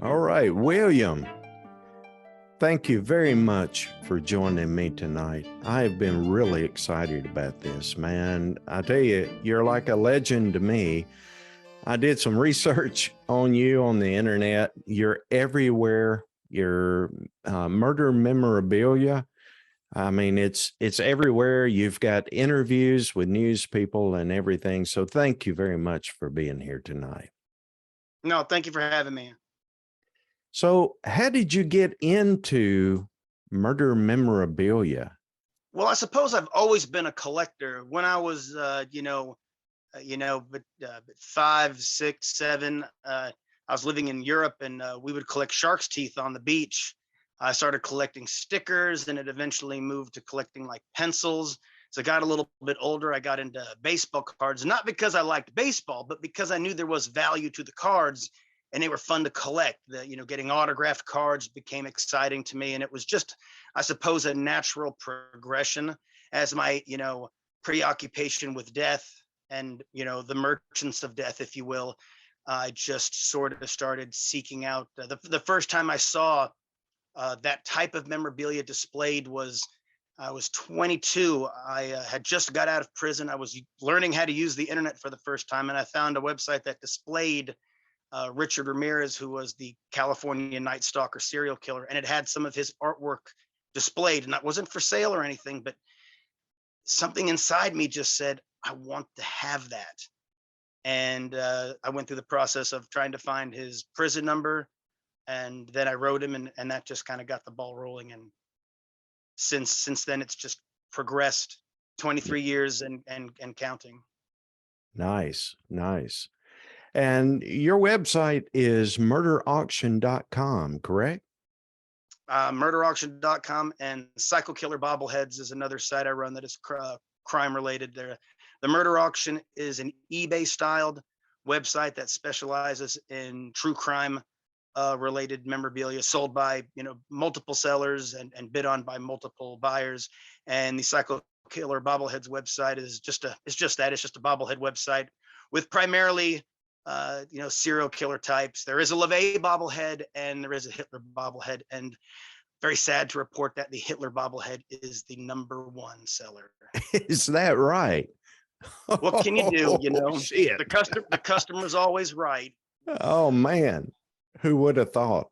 All right, William, thank you very much for joining me tonight. I have been really excited about this, man. I tell you, you're like a legend to me. I did some research on you on the internet. You're everywhere. You're murder memorabilia. I mean, it's everywhere. You've got interviews with news people and everything. So thank you very much for being here tonight. No, thank you for having me. So how did you get into murder memorabilia? Well, I suppose I've always been a collector. When I was, but 5, 6, 7, I was living in Europe, and we would collect shark's teeth on the beach. I started collecting stickers, and it eventually moved to collecting like pencils. So I got a little bit older. I got into baseball cards, not because I liked baseball, but because I knew there was value to the cards and they were fun to collect. Getting autographed cards became exciting to me. And it was just, I suppose, a natural progression as my, preoccupation with death and, the merchants of death, if you will. I just sort of started seeking out the first time I saw that type of memorabilia displayed was I was 22. I had just got out of prison. I was learning how to use the internet for the first time, and I found a website that displayed Richard Ramirez, who was the California Night Stalker serial killer, and it had some of his artwork displayed, and that wasn't for sale or anything, but something inside me just said, I want to have that. And I went through the process of trying to find his prison number, and then I wrote him, and that just kind of got the ball rolling. And since then, it's just progressed 23 years and counting. Nice, nice. And your website is murderauction.com, correct? Murderauction.com, and Psycho Killer Bobbleheads is another site I run that is crime related. The Murder Auction is an eBay styled website that specializes in true crime related memorabilia sold by multiple sellers and bid on by multiple buyers. And the Psycho Killer Bobbleheads website is just a bobblehead website with primarily serial killer types. There is a LaVey bobblehead and there is a Hitler bobblehead, and very sad to report that the Hitler bobblehead is the #1 seller. Is that right? What can you do? Shit. The customer's always right. Oh man, who would have thought?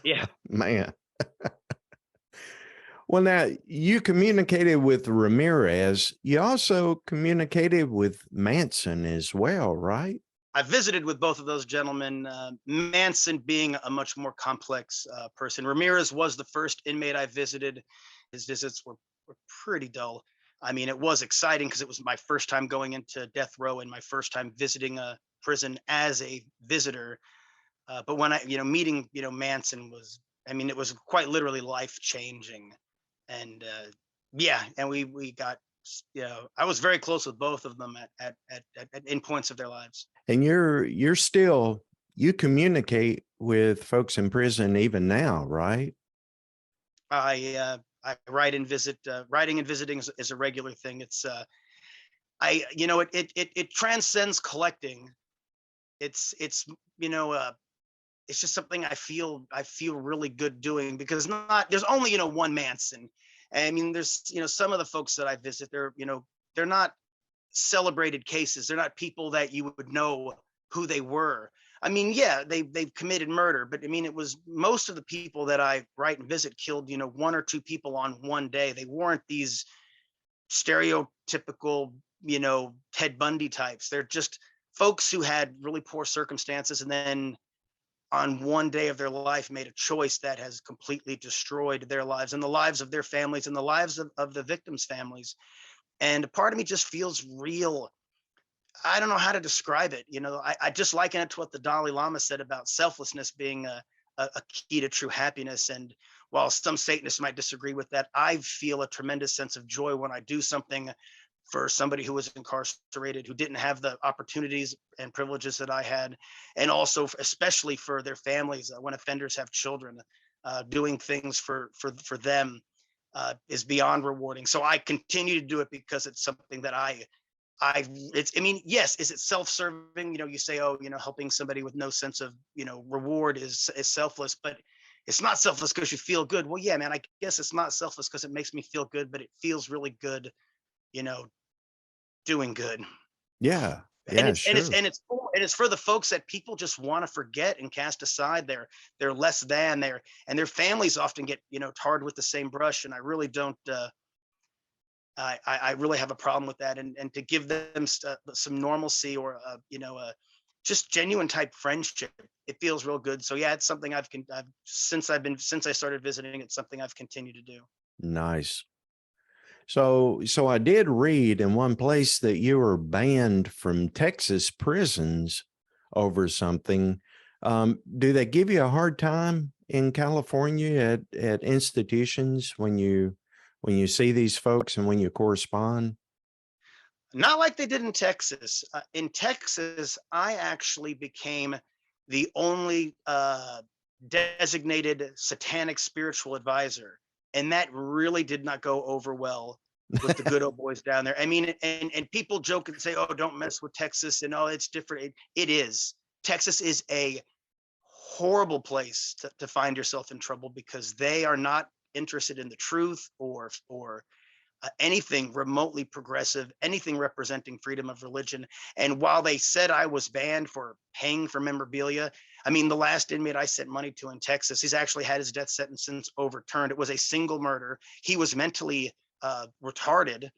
Yeah. Man. Well, now you communicated with Ramirez. You also communicated with Manson as well, right? I visited with both of those gentlemen, Manson being a much more complex person. Ramirez was the first inmate I visited. His visits were pretty dull. I mean, it was exciting because it was my first time going into death row and my first time visiting a prison as a visitor. But when I, meeting, Manson was, it was quite literally life changing. And and we got, I was very close with both of them at in points of their lives. And you communicate with folks in prison even now, right? I write and visit. Writing and visiting is a regular thing. It's it transcends collecting. It's it's just something I feel really good doing, because there's only one Manson. I mean, there's some of the folks that I visit, they're not celebrated cases. They're not people that you would know who they were. I mean, yeah, they've committed murder, but I mean, it was most of the people that I write and visit killed, 1 or 2 people on one day. They weren't these stereotypical, Ted Bundy types. They're just folks who had really poor circumstances, and then on one day of their life made a choice that has completely destroyed their lives and the lives of their families and the lives of the victims' families. And a part of me just feels real. I don't know how to describe it. I just liken it to what the Dalai Lama said about selflessness being a key to true happiness. And while some Satanists might disagree with that, I feel a tremendous sense of joy when I do something for somebody who was incarcerated, who didn't have the opportunities and privileges that I had. And also, especially for their families, when offenders have children, doing things for them is beyond rewarding. So I continue to do it because it's something that I I mean, yes, is it self-serving? You know, you say, oh, you know, helping somebody with no sense of, you know, reward is selfless, but it's not selfless because you feel good. Well, yeah, man, I guess it's not selfless because it makes me feel good, but it feels really good, you know, doing good. Yeah. And Yeah, sure. it's for the folks that people just want to forget and cast aside. They're less than, and their families often get, you know, tarred with the same brush. And I really don't. I really have a problem with that, and to give them some normalcy, or you know, just genuine type friendship, it feels real good. So yeah, it's something since I started visiting, it's something I've continued to do. Nice. So I did read in one place that you were banned from Texas prisons over something. Do they give you a hard time in California at institutions when you see these folks and when you correspond? Not like they did in Texas. In Texas, I actually became the only designated satanic spiritual advisor, and that really did not go over well with the good old boys down there. I mean, and people joke and say, "Oh, don't mess with Texas," and oh, it's different. It is. Texas is a horrible place to find yourself in trouble because they are not interested in the truth, or anything remotely progressive, anything representing freedom of religion. And while they said I was banned for paying for memorabilia, I mean, the last inmate I sent money to in Texas, he's actually had his death sentence since overturned. It was a single murder. He was mentally retarded,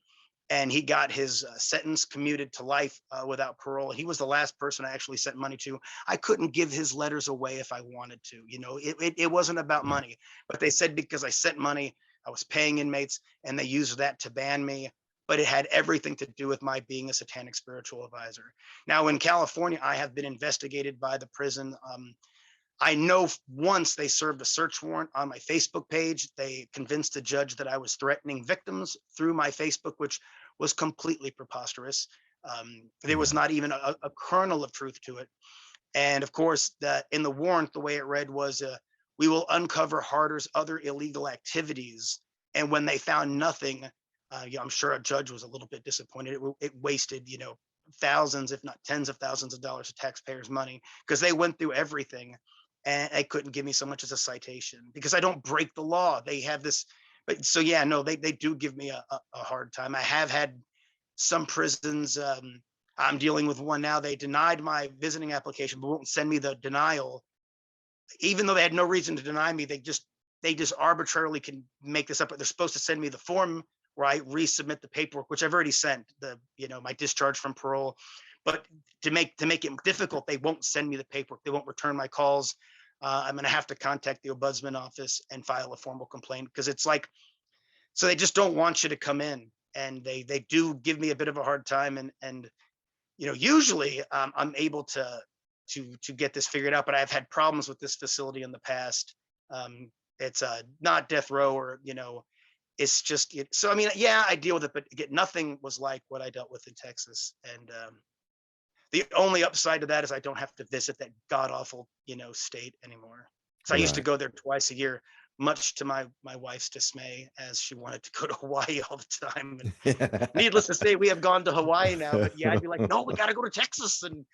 and he got his sentence commuted to life without parole. He was the last person I actually sent money to. I couldn't give his letters away if I wanted to. You know, it wasn't about money, but they said because I sent money, I was paying inmates, and they used that to ban me. But it had everything to do with my being a satanic spiritual advisor. Now, in California, I have been investigated by the prison. I know once they served a search warrant on my Facebook page. They convinced the judge that I was threatening victims through my Facebook, which was completely preposterous. There was Yeah. not even a kernel of truth to it. And of course, that in the warrant, the way it read was, "We will uncover Harder's other illegal activities." And when they found nothing, yeah, I'm sure a judge was a little bit disappointed. It wasted, you know, thousands, if not tens of thousands of dollars of taxpayers' money, because they went through everything, and they couldn't give me so much as a citation because I don't break the law. They have this, but so yeah, no, they do give me a hard time. I have had some prisons. I'm dealing with one now. They denied my visiting application, but won't send me the denial, even though they had no reason to deny me. They just arbitrarily can make this up. They're supposed to send me the form where I resubmit the paperwork, which I've already sent, the, you know, my discharge from parole. But to make it difficult, they won't send me the paperwork. They won't return my calls. I'm going to have to contact the ombudsman office and file a formal complaint, because it's like, so they just don't want you to come in, and they do give me a bit of a hard time. And you know, usually I'm able to get this figured out, but I've had problems with this facility in the past. It's not death row, or you know, it's just so I mean, yeah, I deal with it, but nothing was like what I dealt with in Texas. And the only upside to that is I don't have to visit that god awful, you know, state anymore. So I used to Right. go there twice a year, much to my wife's dismay, as she wanted to go to Hawaii all the time. And needless to say, we have gone to Hawaii now. But yeah, I'd be like, no, we got to go to Texas. And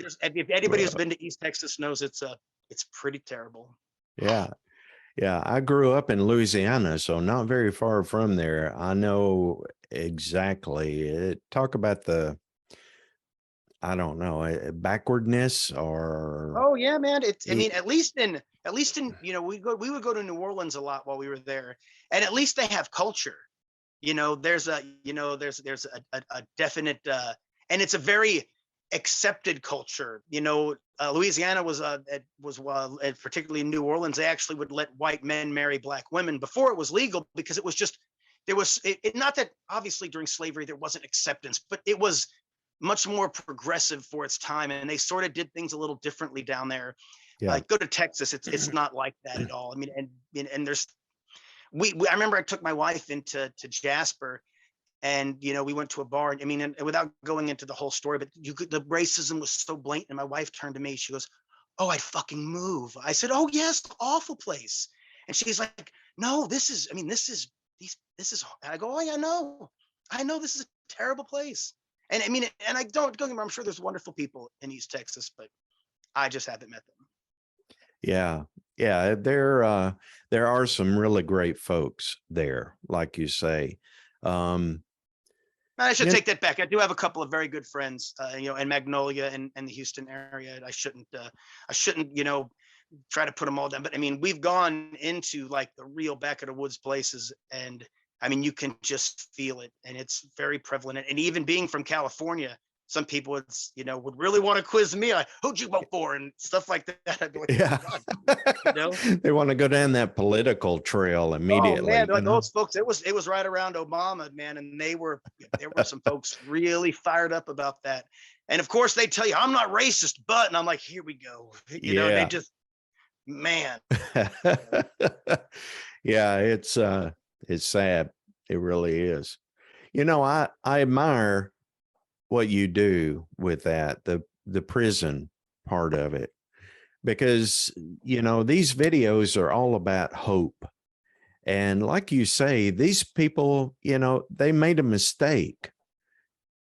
if anybody who's been to East Texas knows it's pretty terrible. Yeah. Yeah, I grew up in Louisiana, so not very far from there. I know exactly. Talk about the, I don't know, backwardness or Oh yeah, man. I it, mean, at least in you know, we would go to New Orleans a lot while we were there, and at least they have culture. You know, there's a definite, and it's a very accepted culture. You know, Louisiana and particularly in New Orleans, they actually would let white men marry black women before it was legal, because it was just, there was not that obviously during slavery there wasn't acceptance, but it was much more progressive for its time, and they sort of did things a little differently down there. yeah. Go to Texas, it's not like that at all. I mean, and there's I remember I took my wife to Jasper, and you know, we went to a bar. I mean, and without going into the whole story, but the racism was so blatant. And my wife turned to me, she goes, "Oh, I'd fucking move." I said, "Oh yes, awful place." And she's like, "No, this is, I mean, this is these this is," I go, "Oh yeah, I know this is a terrible place. And I mean, and I don't get me wrong, I'm sure there's wonderful people in East Texas, but I just haven't met them. Yeah. Yeah. There are some really great folks there, like you say. I should You take that back. I do have a couple of very good friends, in Magnolia and the Houston area. I shouldn't, try to put them all down. But I mean, we've gone into like the real back of the woods places, and I mean, you can just feel it, and it's very prevalent. And even being from California, some people would really want to quiz me, like, who'd you vote for and stuff like that. I'd be like, Yeah. oh God, They want to go down that political trail Oh immediately. man, like those folks, it was right around Obama, man, and there were some folks really fired up about that. And of course they tell you I'm not racist, but, and I'm like, here we go. They Yeah. just, man. Yeah, it's sad. It really is. I admire what you do with that, the prison part of it, because these videos are all about hope. And like you say, these people, they made a mistake,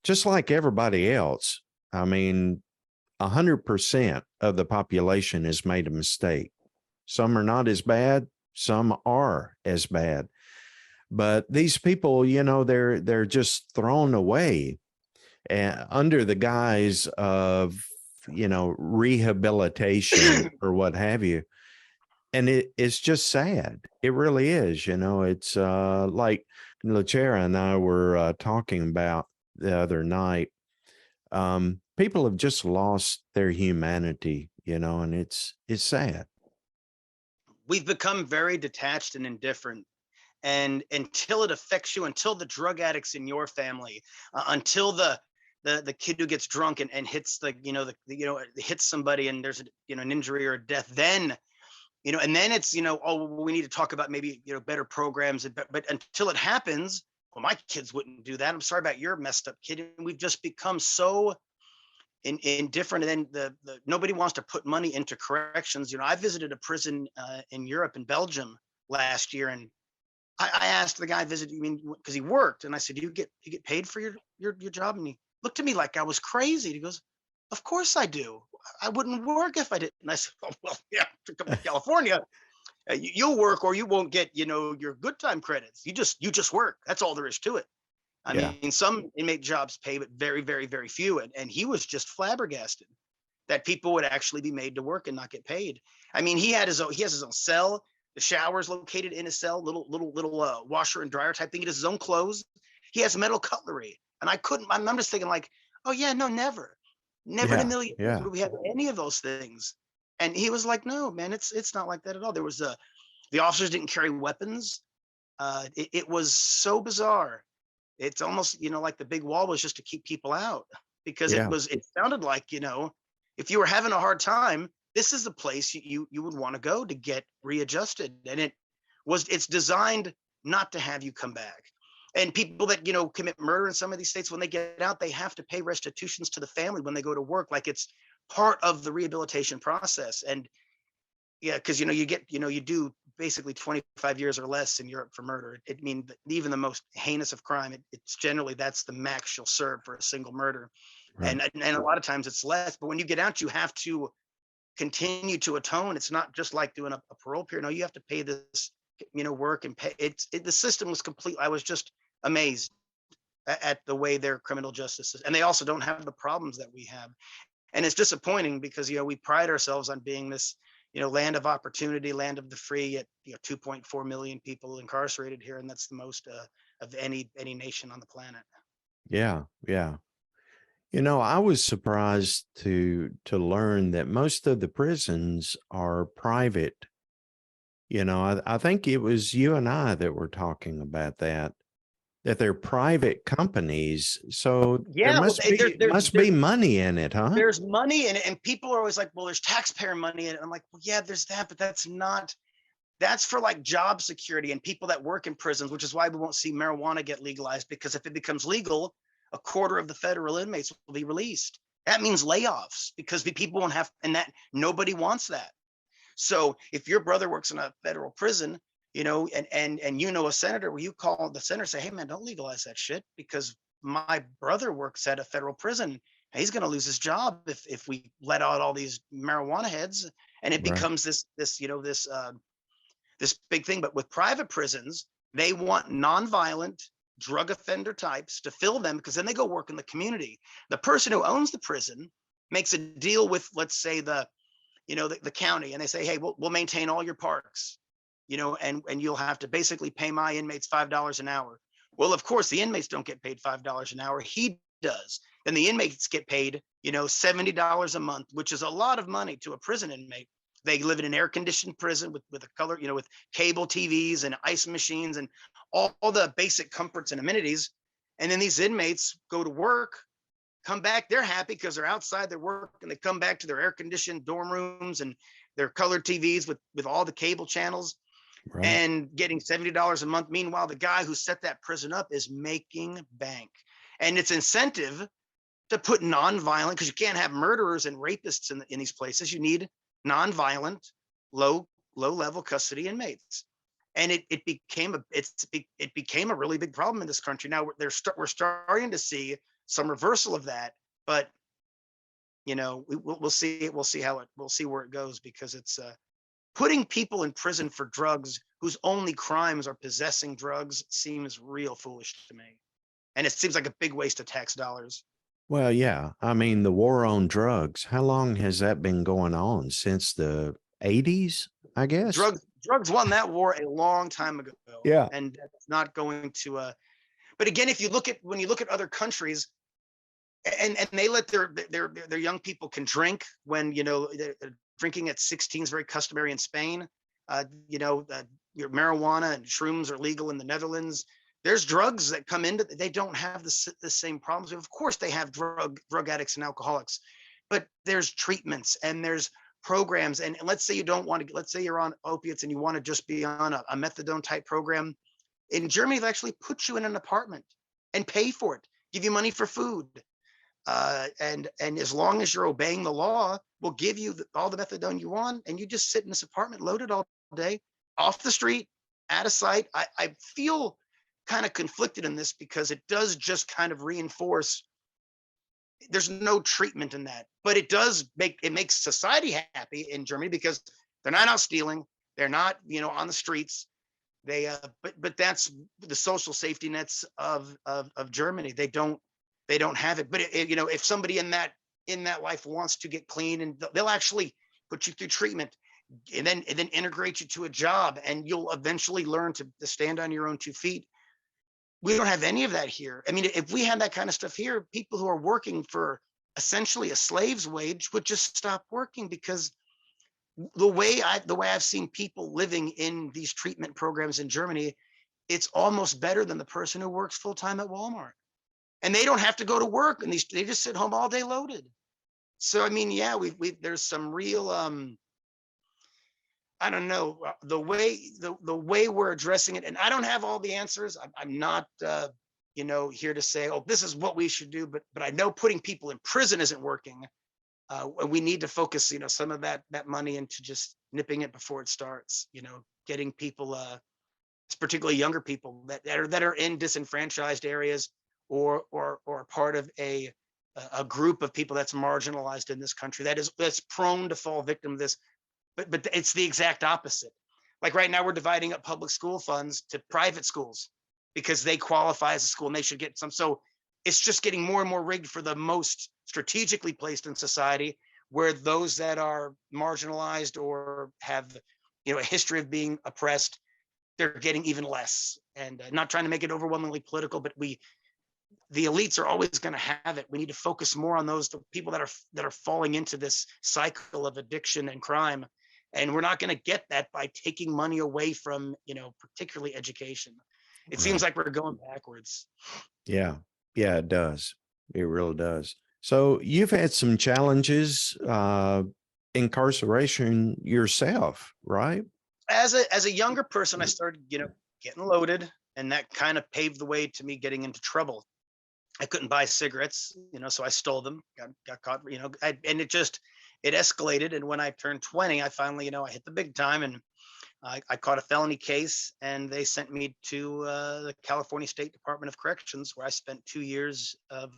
just like everybody else. I mean, 100% of the population has made a mistake. Some are not as bad, some are as bad. But these people, they're just thrown away under the guise of, rehabilitation or what have you. And it's just sad. It really is. It's like Lachera and I were talking about the other night. People have just lost their humanity, and it's sad. We've become very detached and indifferent. And until it affects you, until the drug addicts in your family, until the kid who gets drunk and hits hits somebody and there's an injury or a death, then and then it's oh, we need to talk about maybe better programs, but until it happens, well, my kids wouldn't do that. I'm sorry about your messed up kid. And we've just become so indifferent, and then the nobody wants to put money into corrections. I visited a prison in Europe, in Belgium last year, and I asked the guy visiting me because he worked, and I said, "Do you get paid for your job?" And he looked at me like I was crazy. He goes, "Of course I do. I wouldn't work if I didn't." And I said, "Oh, well, yeah, to come to California, you'll work or you won't get your good time credits. You just work. That's all there is to it." I Yeah. mean, some inmate jobs pay, but very, very, very few. And he was just flabbergasted that people would actually be made to work and not get paid. I mean, he has his own cell. The shower is located in his cell, little washer and dryer type thing. He does his own clothes. He has metal cutlery. And I'm just thinking like, oh yeah, no, never in a Yeah. million years Yeah. would we have any of those things. And he was like, no, man, it's not like that at all. There was the officers didn't carry weapons. It was so bizarre. It's almost, like the big wall was just to keep people out, because Yeah. it sounded like, if you were having a hard time, this is the place you would want to go to get readjusted. And it's designed not to have you come back. And people that, commit murder in some of these states, when they get out, they have to pay restitutions to the family when they go to work. Like it's part of the rehabilitation process. And yeah, because, you do basically 25 years or less in Europe for murder. It means even the most heinous of crime, it's generally, that's the max you'll serve for a single murder. Right. And a lot of times it's less, but when you get out, you have to continue to atone. It's not just like doing a parole period. No, you have to pay this, work and pay. The system was complete. I was just amazed at the way their criminal justice is. And they also don't have the problems that we have. And it's disappointing because, we pride ourselves on being this, land of opportunity, land of the free, yet 2.4 million people incarcerated here. And that's the most of any nation on the planet. Yeah. Yeah. I was surprised to learn that most of the prisons are private. I think it was you and I that were talking about that they're private companies. So there Yeah, well, must be money in it, huh? there's money in it, and people are always like, well, there's taxpayer money in it. I'm like, well, yeah, there's that, but that's for like job security and people that work in prisons, which is why we won't see marijuana get legalized, because if it becomes legal, a quarter of the federal inmates will be released. That means layoffs, because people won't have, and that nobody wants that. So if your brother works in a federal prison, and a senator, will you call the senator and say, hey man, don't legalize that shit, because my brother works at a federal prison. He's going to lose his job if we let out all these marijuana heads, and it Right. becomes this big thing. But with private prisons, they want nonviolent drug offender types to fill them, because then they go work in the community. The person who owns the prison makes a deal with, let's say, the county, and they say, hey, we'll maintain all your parks, and you'll have to basically pay my inmates $5 an hour. Well, of course, the inmates don't get paid $5 an hour. He does. Then the inmates get paid, $70 a month, which is a lot of money to a prison inmate. They live in an air-conditioned prison with a color, with cable TVs and ice machines and all the basic comforts and amenities. And then these inmates go to work, come back, they're happy because they're outside their work, and they come back to their air-conditioned dorm rooms and their colored TVs with all the cable channels, Right. and getting $70 a month. Meanwhile, the guy who set that prison up is making bank. And it's incentive to put nonviolent, because you can't have murderers and rapists in these places. You need nonviolent, low level custody inmates. And it became a really big problem in this country. Now we're starting to see some reversal of that, but we'll see where it goes, because it's putting people in prison for drugs whose only crimes are possessing drugs seems real foolish to me. And it seems like a big waste of tax dollars. Well, yeah. I mean, the war on drugs, how long has that been going on? Since the 80s, I guess? Drugs won that war a long time ago, Yeah. and it's not going to. But again, when you look at other countries, and they let their young people can drink when drinking at 16 is very customary in Spain. Your marijuana and shrooms are legal in the Netherlands. There's drugs that come into, they don't have the same problems. Of course, they have drug addicts and alcoholics, but there's treatments and there's programs. And let's say let's say you're on opiates and you want to just be on a methadone type program. In Germany, they actually put you in an apartment and pay for it, give you money for food. And as long as you're obeying the law, we'll give you all the methadone you want, and you just sit in this apartment loaded all day, off the street, out of sight. I feel kind of conflicted in this, because it does just kind of reinforce there's no treatment in that, but it makes society happy in Germany, because they're not out stealing, they're not on the streets. But that's the social safety nets of Germany. They don't have it. But if somebody in that life wants to get clean, and they'll actually put you through treatment, and then integrate you to a job, and you'll eventually learn to stand on your own 2 feet. We don't have any of that here. I mean, if we had that kind of stuff here, people who are working for essentially a slave's wage would just stop working, because the way I've seen people living in these treatment programs in Germany, it's almost better than the person who works full time at Walmart. And they don't have to go to work, and they just sit home all day loaded. So I mean, yeah, there's some real I don't know, the way we're addressing it, and I don't have all the answers. I'm not here to say, oh, this is what we should do, but I know putting people in prison isn't working. We need to focus some of that money into just nipping it before it starts. Getting people, particularly younger people that are in disenfranchised areas, or part of a group of people that's marginalized in this country, that's prone to fall victim to this. But it's the exact opposite. Like right now, we're dividing up public school funds to private schools because they qualify as a school and they should get some. So it's just getting more and more rigged for the most strategically placed in society, where those that are marginalized or have a history of being oppressed, they're getting even less. And not trying to make it overwhelmingly political, but the elites are always going to have it. We need to focus more on the people that are falling into this cycle of addiction and crime. And we're not going to get that by taking money away from, particularly education. It seems like we're going backwards. Yeah. Yeah, it does. It really does. So you've had some challenges, incarceration yourself, right? As a younger person, I started, getting loaded, and that kind of paved the way to me getting into trouble. I couldn't buy cigarettes, so I stole them, got caught, and it escalated. And when I turned 20, I finally, I hit the big time, and I caught a felony case, and they sent me to the California State Department of Corrections, where I spent 2 years of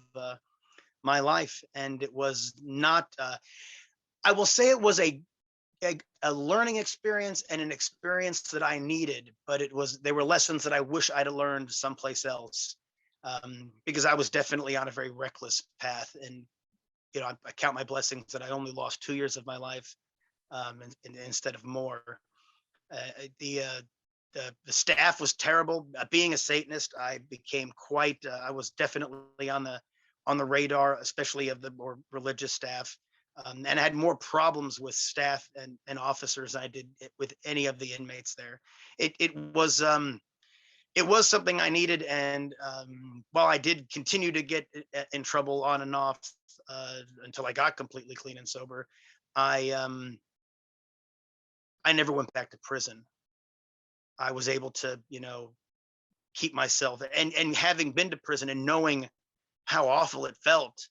my life. And it was not, I will say it was a learning experience and an experience that I needed, but they were lessons that I wish I'd have learned someplace else, because I was definitely on a very reckless path. And, I count my blessings that I only lost 2 years of my life, instead of more. Uh, the, uh, the staff was terrible. Being a Satanist, I became quite. I was definitely on the radar, especially of the more religious staff, and I had more problems with staff and officers than I did with any of the inmates there. It was something I needed, and while I did continue to get in trouble on and off until I got completely clean and sober, I um, I never went back to prison. I was able to, keep myself, and having been to prison and knowing how awful it felt,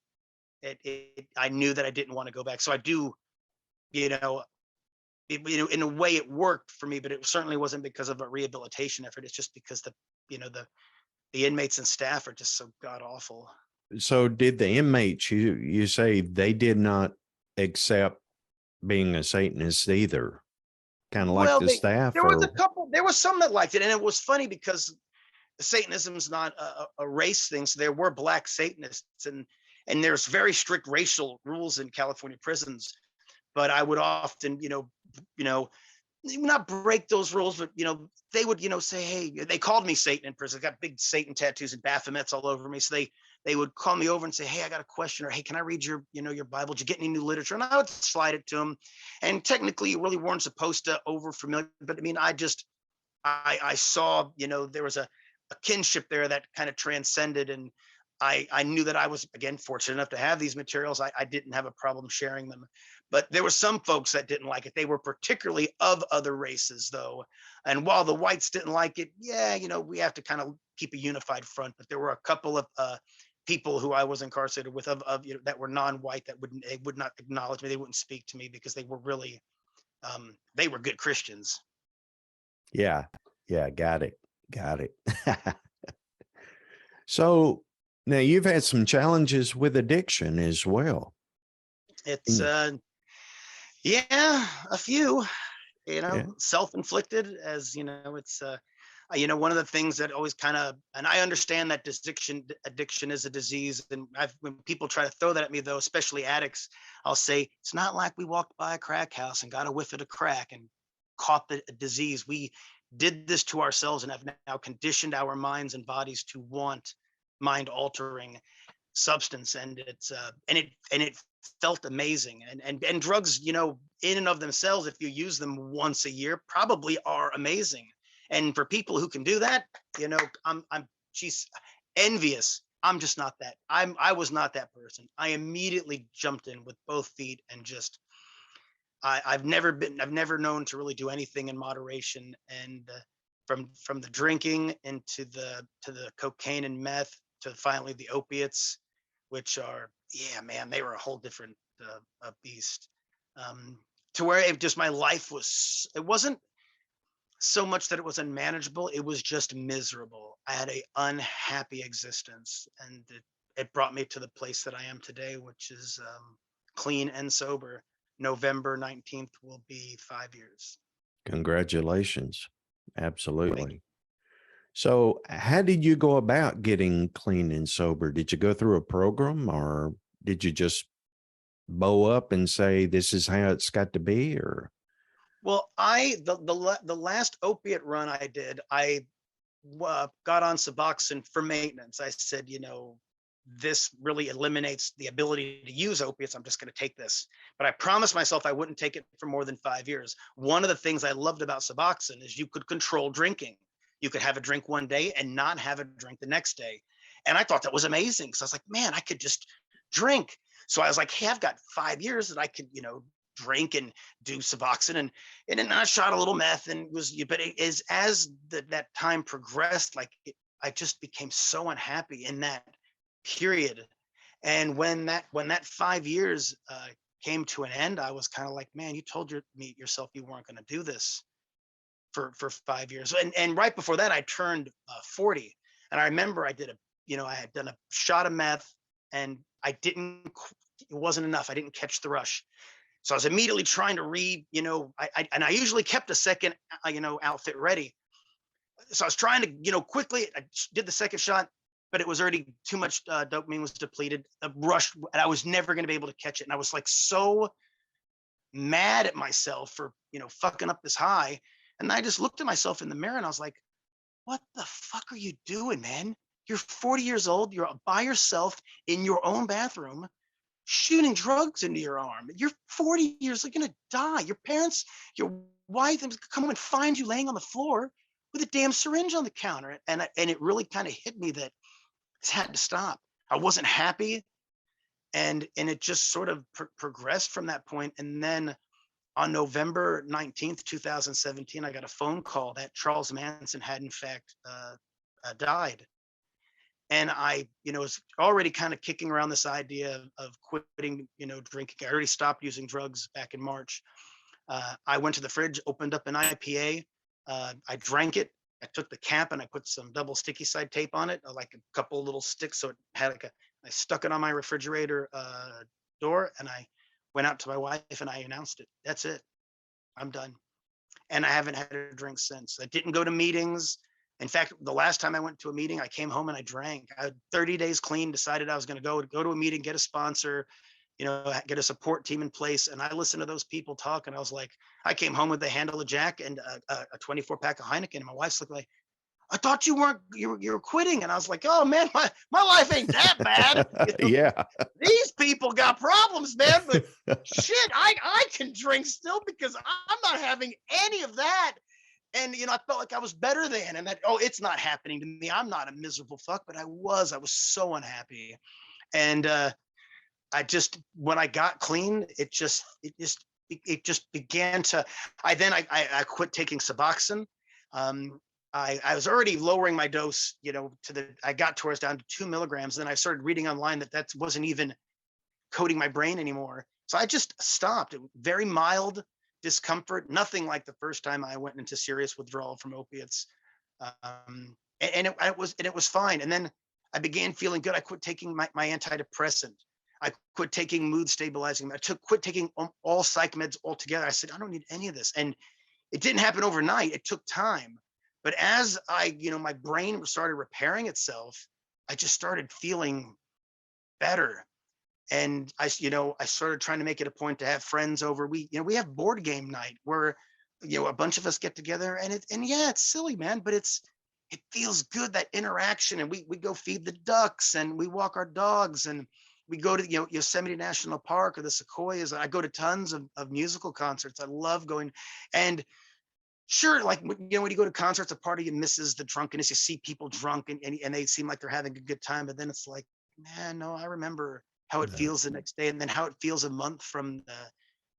I knew that I didn't want to go back. So I do, you know, in a way it worked for me, but it certainly wasn't because of a rehabilitation effort. It's just because the inmates and staff are just so god awful. So did the inmates, you say they did not accept being a Satanist either, kind of like Well, the staff, there was a or? couple, there was some that liked it, and it was funny because Satanism is not a race thing. So there were black Satanists, and there's very strict racial rules in California prisons. But I would often, you know, not break those rules, but they would, say, hey, they called me Satan in prison. I got big Satan tattoos and Baphomets all over me. So they would call me over and say, hey, I got a question, or hey, can I read your Bible? Did you get any new literature? And I would slide it to them. And technically, you really weren't supposed to over familiar, but I mean, I saw, there was a kinship there that kind of transcended. And I knew that I was, again, fortunate enough to have these materials. I didn't have a problem sharing them. But there were some folks that didn't like it. They were particularly of other races, though. And while the whites didn't like it, yeah, we have to kind of keep a unified front. But there were a couple of people who I was incarcerated with that were non-white that would not acknowledge me. They wouldn't speak to me because they were really they were good Christians. Yeah. Got it. So now you've had some challenges with addiction as well. It's yeah, a few, Yeah. self-inflicted, as it's one of the things that always kind of, and I understand that addiction is a disease. And when people try to throw that at me, though, especially addicts, I'll say, it's not like we walked by a crack house and got a whiff of the crack and caught the disease. We did this to ourselves and have now conditioned our minds and bodies to want mind altering substance. And it felt amazing. And drugs, in and of themselves, if you use them once a year, probably are amazing. And for people who can do that, she's envious. I'm just not that. I was not that person. I immediately jumped in with both feet and just I've never known to really do anything in moderation. And from the drinking into to the cocaine and meth to finally the opiates, which are, yeah, man, they were a whole different beast. To where my life it wasn't so much that it was unmanageable, it was just miserable. I had a unhappy existence, and it brought me to the place that I am today, which is clean and sober. November 19th will be 5 years. Congratulations. Absolutely. So how did you go about getting clean and sober? Did you go through a program, or did you just bow up and say, this is how it's got to be? Or? Well, the last opiate run I did, I got on Suboxone for maintenance. I said, this really eliminates the ability to use opiates. I'm just going to take this. But I promised myself I wouldn't take it for more than 5 years. One of the things I loved about Suboxone is you could control drinking. You could have a drink one day and not have a drink the next day. And I thought that was amazing. So I was like, man, I could just drink. So I was like, hey, I've got 5 years that I could, drink and do Suboxone, and then I shot a little meth, and but it is, as that time progressed, I just became so unhappy in that period. And when that 5 years came to an end, I was kind of like, man, you told yourself you weren't going to do this. for 5 years. And right before that, I turned 40. And I remember I had done a shot of meth, and it wasn't enough. I didn't catch the rush. So I was immediately trying to I usually kept a second, outfit ready. So I was trying to, quickly, I did the second shot, but it was already too much, dopamine was depleted, the rush, and I was never going to be able to catch it. And I was like so mad at myself for, fucking up this high. And I just looked at myself in the mirror and I was like, what the fuck are you doing, man? You're 40 years old. You're by yourself in your own bathroom, shooting drugs into your arm. You're 40 years, you're going to die. Your parents, your wife come home and find you laying on the floor with a damn syringe on the counter. And it really kind of hit me that this had to stop. I wasn't happy. And it just sort of progressed from that point. And then on November 19th, 2017, I got a phone call that Charles Manson had in fact died. And I, was already kind of kicking around this idea of quitting, drinking. I already stopped using drugs back in March. I went to the fridge, opened up an IPA. I drank it. I took the cap and I put some double sticky side tape on it, like a couple little sticks. So it had I stuck it on my refrigerator door, and I went out to my wife and I announced it. That's it. I'm done. And I haven't had a drink since. I didn't go to meetings. In fact, the last time I went to a meeting, I came home and I drank. I had 30 days clean, decided I was going to go to a meeting, get a sponsor, get a support team in place. And I listened to those people talk, and I was like, I came home with a handle of Jack and a 24 pack of Heineken. And my wife's like, I thought you were quitting. And I was like, oh man, my life ain't that bad. Yeah. These people got problems, man, but shit, I can drink still because I'm not having any of that. And, I felt like I was better than, and that, it's not happening to me. I'm not a miserable fuck, but I was so unhappy. And when I got clean, it just began to, I quit taking Suboxone. I was already lowering my dose, I got towards down to 2 milligrams. Then I started reading online that wasn't even coating my brain anymore. So I just stopped. It was very mild discomfort, nothing like the first time I went into serious withdrawal from opiates. And it was fine. And then I began feeling good. I quit taking my antidepressant. I quit taking mood stabilizing. Quit taking all psych meds altogether. I said, I don't need any of this. And it didn't happen overnight. It took time. But as my brain started repairing itself, I just started feeling better. And I started trying to make it a point to have friends over. We have board game night where, a bunch of us get together, and it's silly, man, but it feels good, that interaction. And we go feed the ducks, and we walk our dogs, and we go to, Yosemite National Park or the Sequoias. I go to tons of musical concerts. I love going. And sure, like, when you go to concerts, a part of you misses the drunkenness. You see people drunk and they seem like they're having a good time. But then it's like, man, no, I remember how it feels the next day, and then how it feels a month from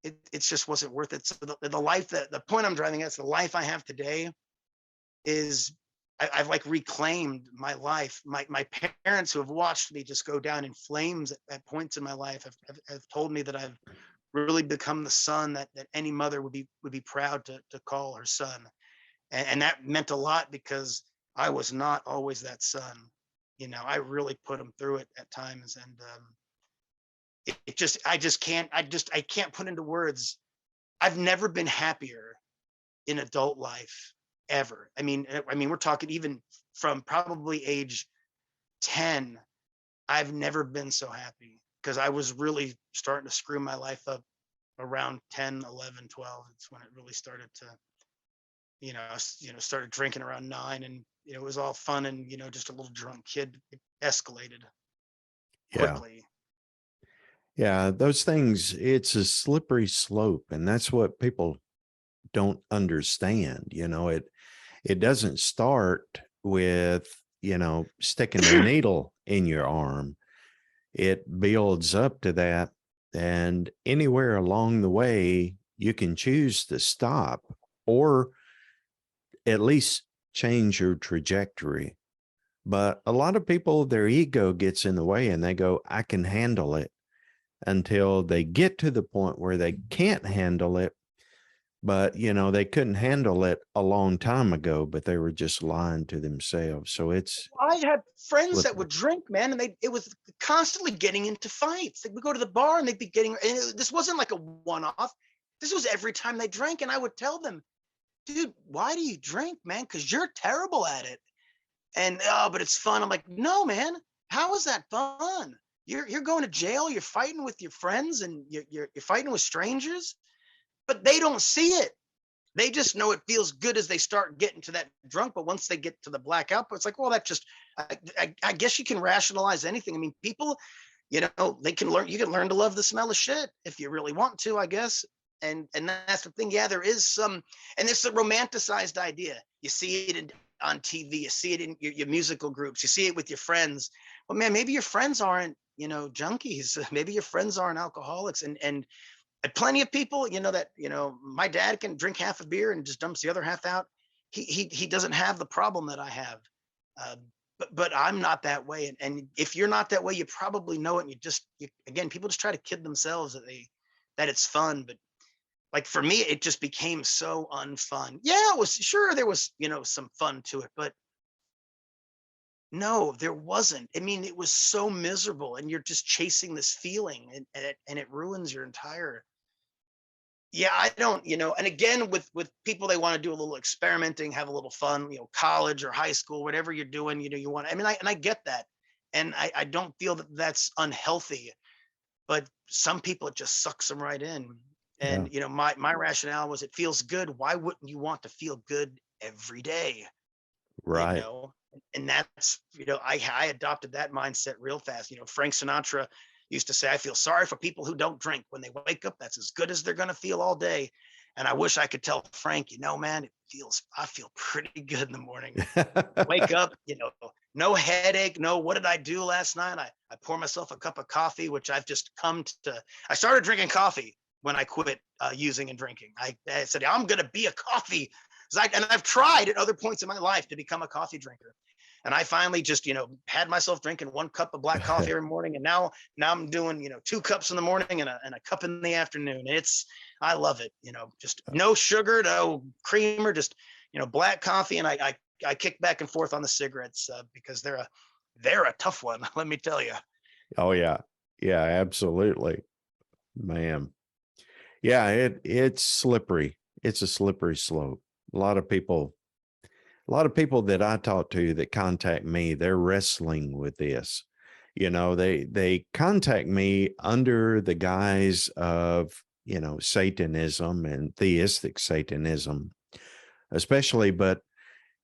it just wasn't worth it. So the life, the point I'm driving at is the life I have today is I've like reclaimed my life. My parents, who have watched me just go down in flames at points in my life, have told me that I've really become the son that any mother would be proud to call her son. And that meant a lot, because I was not always that son. I really put them through it at times. And I can't put into words. I've never been happier in adult life ever. I mean, we're talking even from probably age 10, I've never been so happy, because I was really starting to screw my life up around 10, 11, 12. It's when it really started to, started drinking around 9, and, it was all fun, and, just a little drunk kid. It escalated quickly. Yeah, those things, it's a slippery slope, and that's what people don't understand. It doesn't start with, sticking a needle in your arm. It builds up to that, and anywhere along the way, you can choose to stop, or at least change your trajectory. But a lot of people, their ego gets in the way, and they go, I can handle it, until they get to the point where they can't handle it. but you know, they couldn't handle it a long time ago, but they were just lying to themselves. So it's I had friends that slippery. would drink, man, and it was constantly getting into fights. They would go to the bar and they'd be getting, and this wasn't like a one-off. This was every time they drank, and I would tell them, dude, why do you drink, man? Because you're terrible at it. And oh, but it's fun. I'm like, no, man, how is that fun? You're going to jail. You're fighting with your friends, and you're fighting with strangers, but they don't see it. They just know it feels good as they start getting to that drunk. But once they get to the blackout, it's like, well, that just, I guess you can rationalize anything. I mean, people, you know, they can learn, you can learn to love the smell of shit if you really want to, I guess. And that's the thing. Yeah, there is some, and it's a romanticized idea. You see it on TV, you see it in your musical groups, you see it with your friends. But man, maybe your friends aren't, you know, junkies. Maybe your friends aren't alcoholics. And plenty of people, you know, that, you know, my dad can drink half a beer and just dumps the other half out. He doesn't have the problem that I have. Uh, but I'm not that way. And if you're not that way, you probably know it. And again, people just try to kid themselves that it's fun. But like for me, it just became so unfun. Yeah, it was, sure, there was, you know, some fun to it, but no, there wasn't. I mean, it was so miserable, and you're just chasing this feeling, and it ruins your entire. Yeah, I don't, you know, and again, with people, they want to do a little experimenting, have a little fun, you know, college or high school, whatever you're doing, you know, you want, I mean, I get that. And I don't feel that that's unhealthy, but some people, it just sucks them right in. Yeah. And, you know, my rationale was, it feels good. Why wouldn't you want to feel good every day? You Right. know, and that's, you know, I adopted that mindset real fast. You know, Frank Sinatra used to say, I feel sorry for people who don't drink. When they wake up, that's as good as they're going to feel all day. And I wish I could tell Frank, you know, man, I feel pretty good in the morning. Wake up, you know, no headache, no, what did I do last night? I pour myself a cup of coffee, which I've just come to, I started drinking coffee when I quit using and drinking. I said, I'm going to be a coffee. And I've tried at other points in my life to become a coffee drinker. And I finally just, you know, had myself drinking 1 cup of black coffee every morning. And now I'm doing, you know, 2 cups in the morning and a cup in the afternoon. I love it. You know, just no sugar, no creamer, just, you know, black coffee. And I kick back and forth on the cigarettes because they're a tough one. Let me tell you. Oh yeah. Yeah, absolutely. Man. Yeah, it's slippery. It's a slippery slope. A lot of people that I talk to that contact me, they're wrestling with this. You know, they contact me under the guise of, you know, Satanism and theistic Satanism, especially, but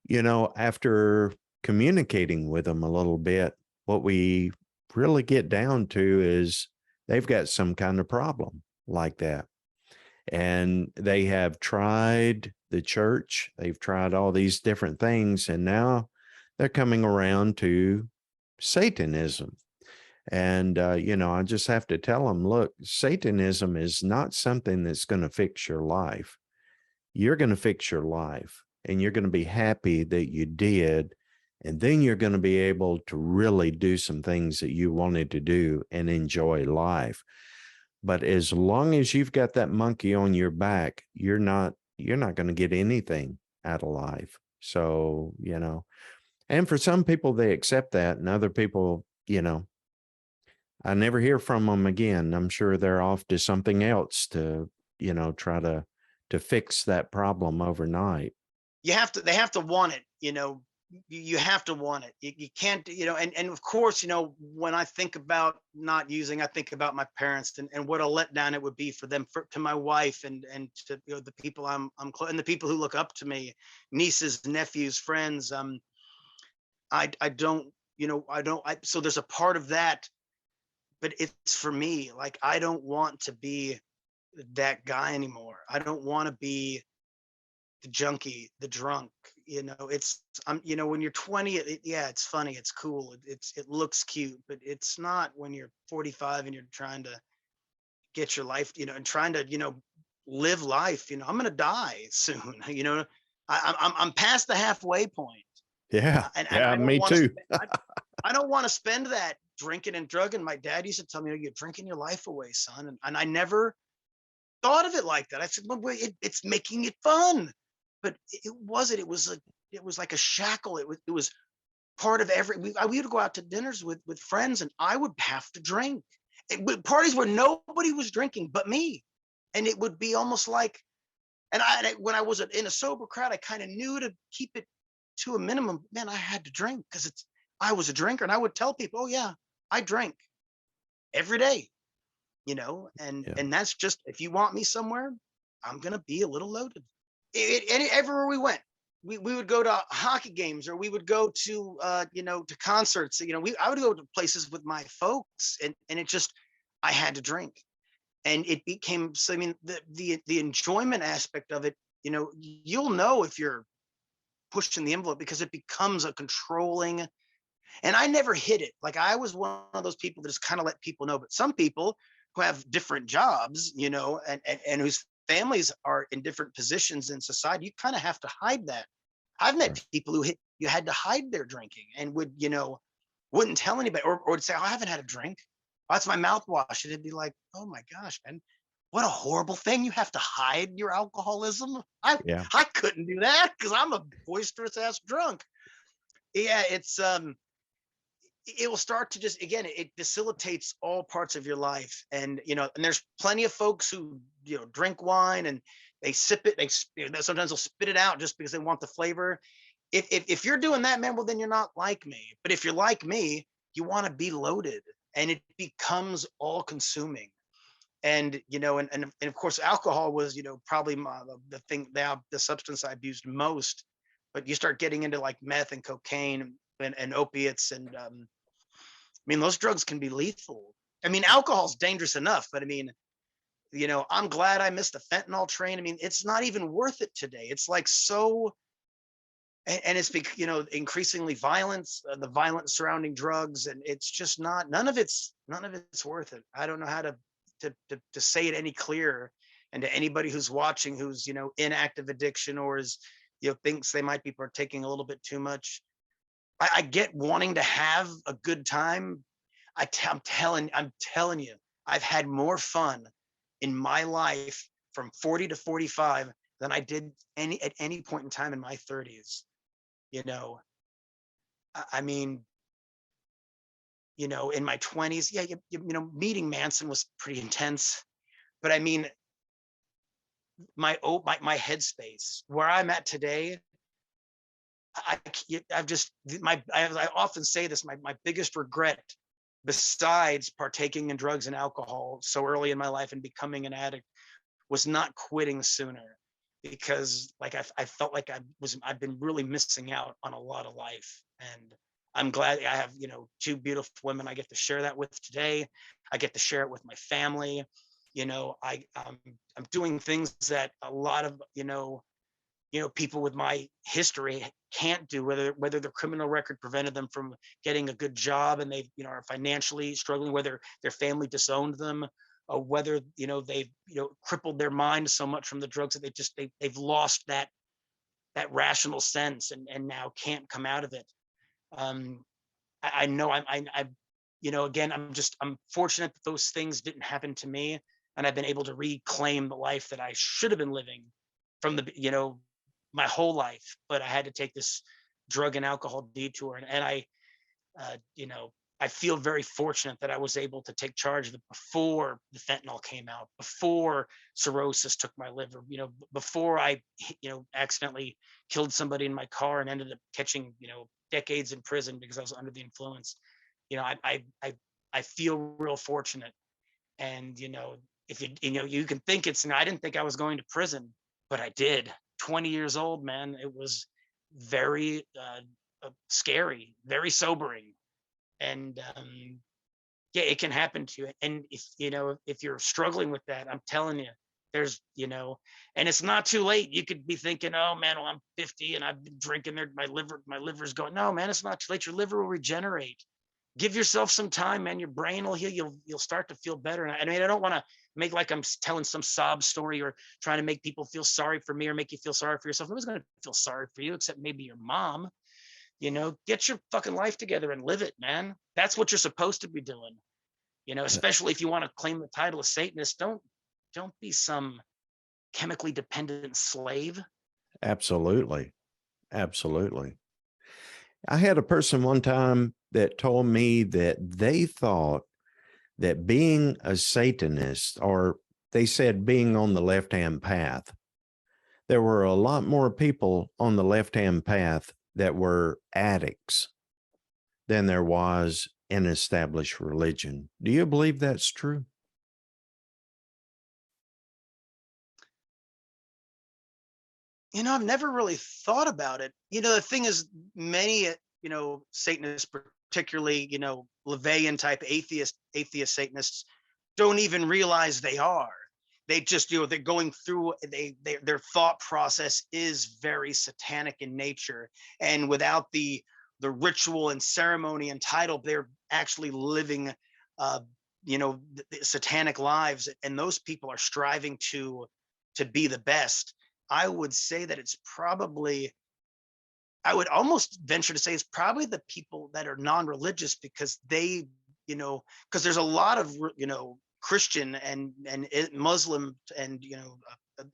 you know, after communicating with them a little bit, what we really get down to is they've got some kind of problem like that. And they have tried the church, they've tried all these different things, and now they're coming around to Satanism. And, you know, I just have to tell them, look, Satanism is not something that's going to fix your life. You're going to fix your life and you're going to be happy that you did. And then you're going to be able to really do some things that you wanted to do and enjoy life. But as long as you've got that monkey on your back, you're not going to get anything out of life. So, you know, and for some people, they accept that, and other people, you know, I never hear from them again. I'm sure they're off to something else to, you know, try to fix that problem overnight. They have to want it, you know. You have to want it. You can't, you know, and of course, you know, when I think about not using, I think about my parents and what a letdown it would be for them, to my wife and to, you know, the people I'm close, and the people who look up to me, nieces, nephews, friends. I don't, you know, so there's a part of that, but it's for me, like, I don't want to be that guy anymore. I don't want to be the junkie, the drunk. You know, you know, when you're 20, yeah, it's funny, it's cool, it looks cute, but it's not when you're 45 and you're trying to get your life, you know, and trying to, you know, live life. You know, I'm gonna die soon. You know, I'm past the halfway point, Yeah. and Yeah. I don't Me want to. too. I don't want to spend that drinking and drugging. My dad used to tell me, "You're drinking your life away, son," and I never thought of it like that. I said, well, wait, it's making it fun, but it wasn't. It was like a shackle. It was part of we would go out to dinners with friends, and I would have to drink. Parties where nobody was drinking but me, and it would be almost like, when I was in a sober crowd, I kind of knew to keep it to a minimum. Man, I had to drink because I was a drinker, and I would tell people, oh yeah, I drank every day, Yeah. and that's just, if you want me somewhere, I'm gonna be a little loaded. Everywhere we went, we would go to hockey games, or we would go to to concerts. I would go to places with my folks, and it just, I had to drink, and it became so. I mean, the enjoyment aspect of it, you'll know if you're pushing the envelope, because it becomes a controlling. And I never hid it. Like, I was one of those people that just kind of let people know. But some people who have different jobs, and whose families are in different positions in society, you kind of have to hide that. I've met people who you had to hide their drinking, and wouldn't tell anybody, or would say, oh, I haven't had a drink. Oh, that's my mouthwash. And it'd be like, oh my gosh, man, what a horrible thing. You have to hide your alcoholism. Yeah. I couldn't do that because I'm a boisterous ass drunk. Yeah, it will start to just, again, it facilitates all parts of your life. And and there's plenty of folks who drink wine, and they sip it, sometimes they'll spit it out just because they want the flavor. If you're doing that, man, well, then you're not like me. But if you're like me, you want to be loaded, and it becomes all consuming. And and of course, alcohol was probably the substance I abused most. But you start getting into like meth and cocaine and opiates, and I mean, those drugs can be lethal. I mean, alcohol's dangerous enough, but I mean, I'm glad I missed the fentanyl train. I mean, it's not even worth it today. It's like so, and it's increasingly violence, the violence surrounding drugs, and it's just none of it's worth it. I don't know how to say it any clearer. And to anybody who's watching, who's in active addiction, or is thinks they might be partaking a little bit too much, I get wanting to have a good time. I'm telling you, I've had more fun in my life from 40 to 45 than I did at any point in time in my 30s. I mean, in my 20s, yeah, meeting Manson was pretty intense. But I mean, my headspace where I'm at today, I often say this, my biggest regret, besides partaking in drugs and alcohol so early in my life and becoming an addict, was not quitting sooner. Because like I felt like I've been really missing out on a lot of life. And I'm glad I have two beautiful women I get to share that with today. I get to share it with my family. I'm doing things that a lot of people with my history can't do, whether their criminal record prevented them from getting a good job, and they are financially struggling, whether their family disowned them, or whether they've crippled their mind so much from the drugs that they've lost that rational sense, and now can't come out of it. I know again, I'm fortunate that those things didn't happen to me, and I've been able to reclaim the life that I should have been living from my whole life. But I had to take this drug and alcohol detour, and I feel very fortunate that I was able to take charge of it before the fentanyl came out, before cirrhosis took my liver, before I accidentally killed somebody in my car and ended up catching decades in prison because I was under the influence. I feel real fortunate. And if you can think I didn't think I was going to prison, but I did. 20 years old, man. It was very scary, very sobering. And yeah, it can happen to you. And if you're struggling with that, I'm telling you, there's and it's not too late. You could be thinking, oh man, well, I'm 50 and I've been drinking there, my liver's going. No, man, it's not too late. Your liver will regenerate. Give yourself some time, man. Your brain will heal. You'll start to feel better. And I mean, I don't want to make like I'm telling some sob story or trying to make people feel sorry for me or make you feel sorry for yourself. Nobody's going to feel sorry for you except maybe your mom. Get your fucking life together and live it, man. That's what you're supposed to be doing. Especially if you want to claim the title of Satanist. Don't don't be some chemically dependent slave. Absolutely. Absolutely. I had a person one time that told me that they thought that being a Satanist, or they said being on the left-hand path, there were a lot more people on the left-hand path that were addicts than there was in established religion. Do you believe that's true? I've never really thought about it. The thing is, many, Satanists, particularly, LaVeyan type atheist Satanists, don't even realize they are. They just, they're going through, their thought process is very satanic in nature. And without the ritual and ceremony and title, they're actually living, the satanic lives. And those people are striving to be the best. I would say that it's probably, I would almost venture to say it's probably the people that are non-religious, because they, because there's a lot of, Christian and Muslim and,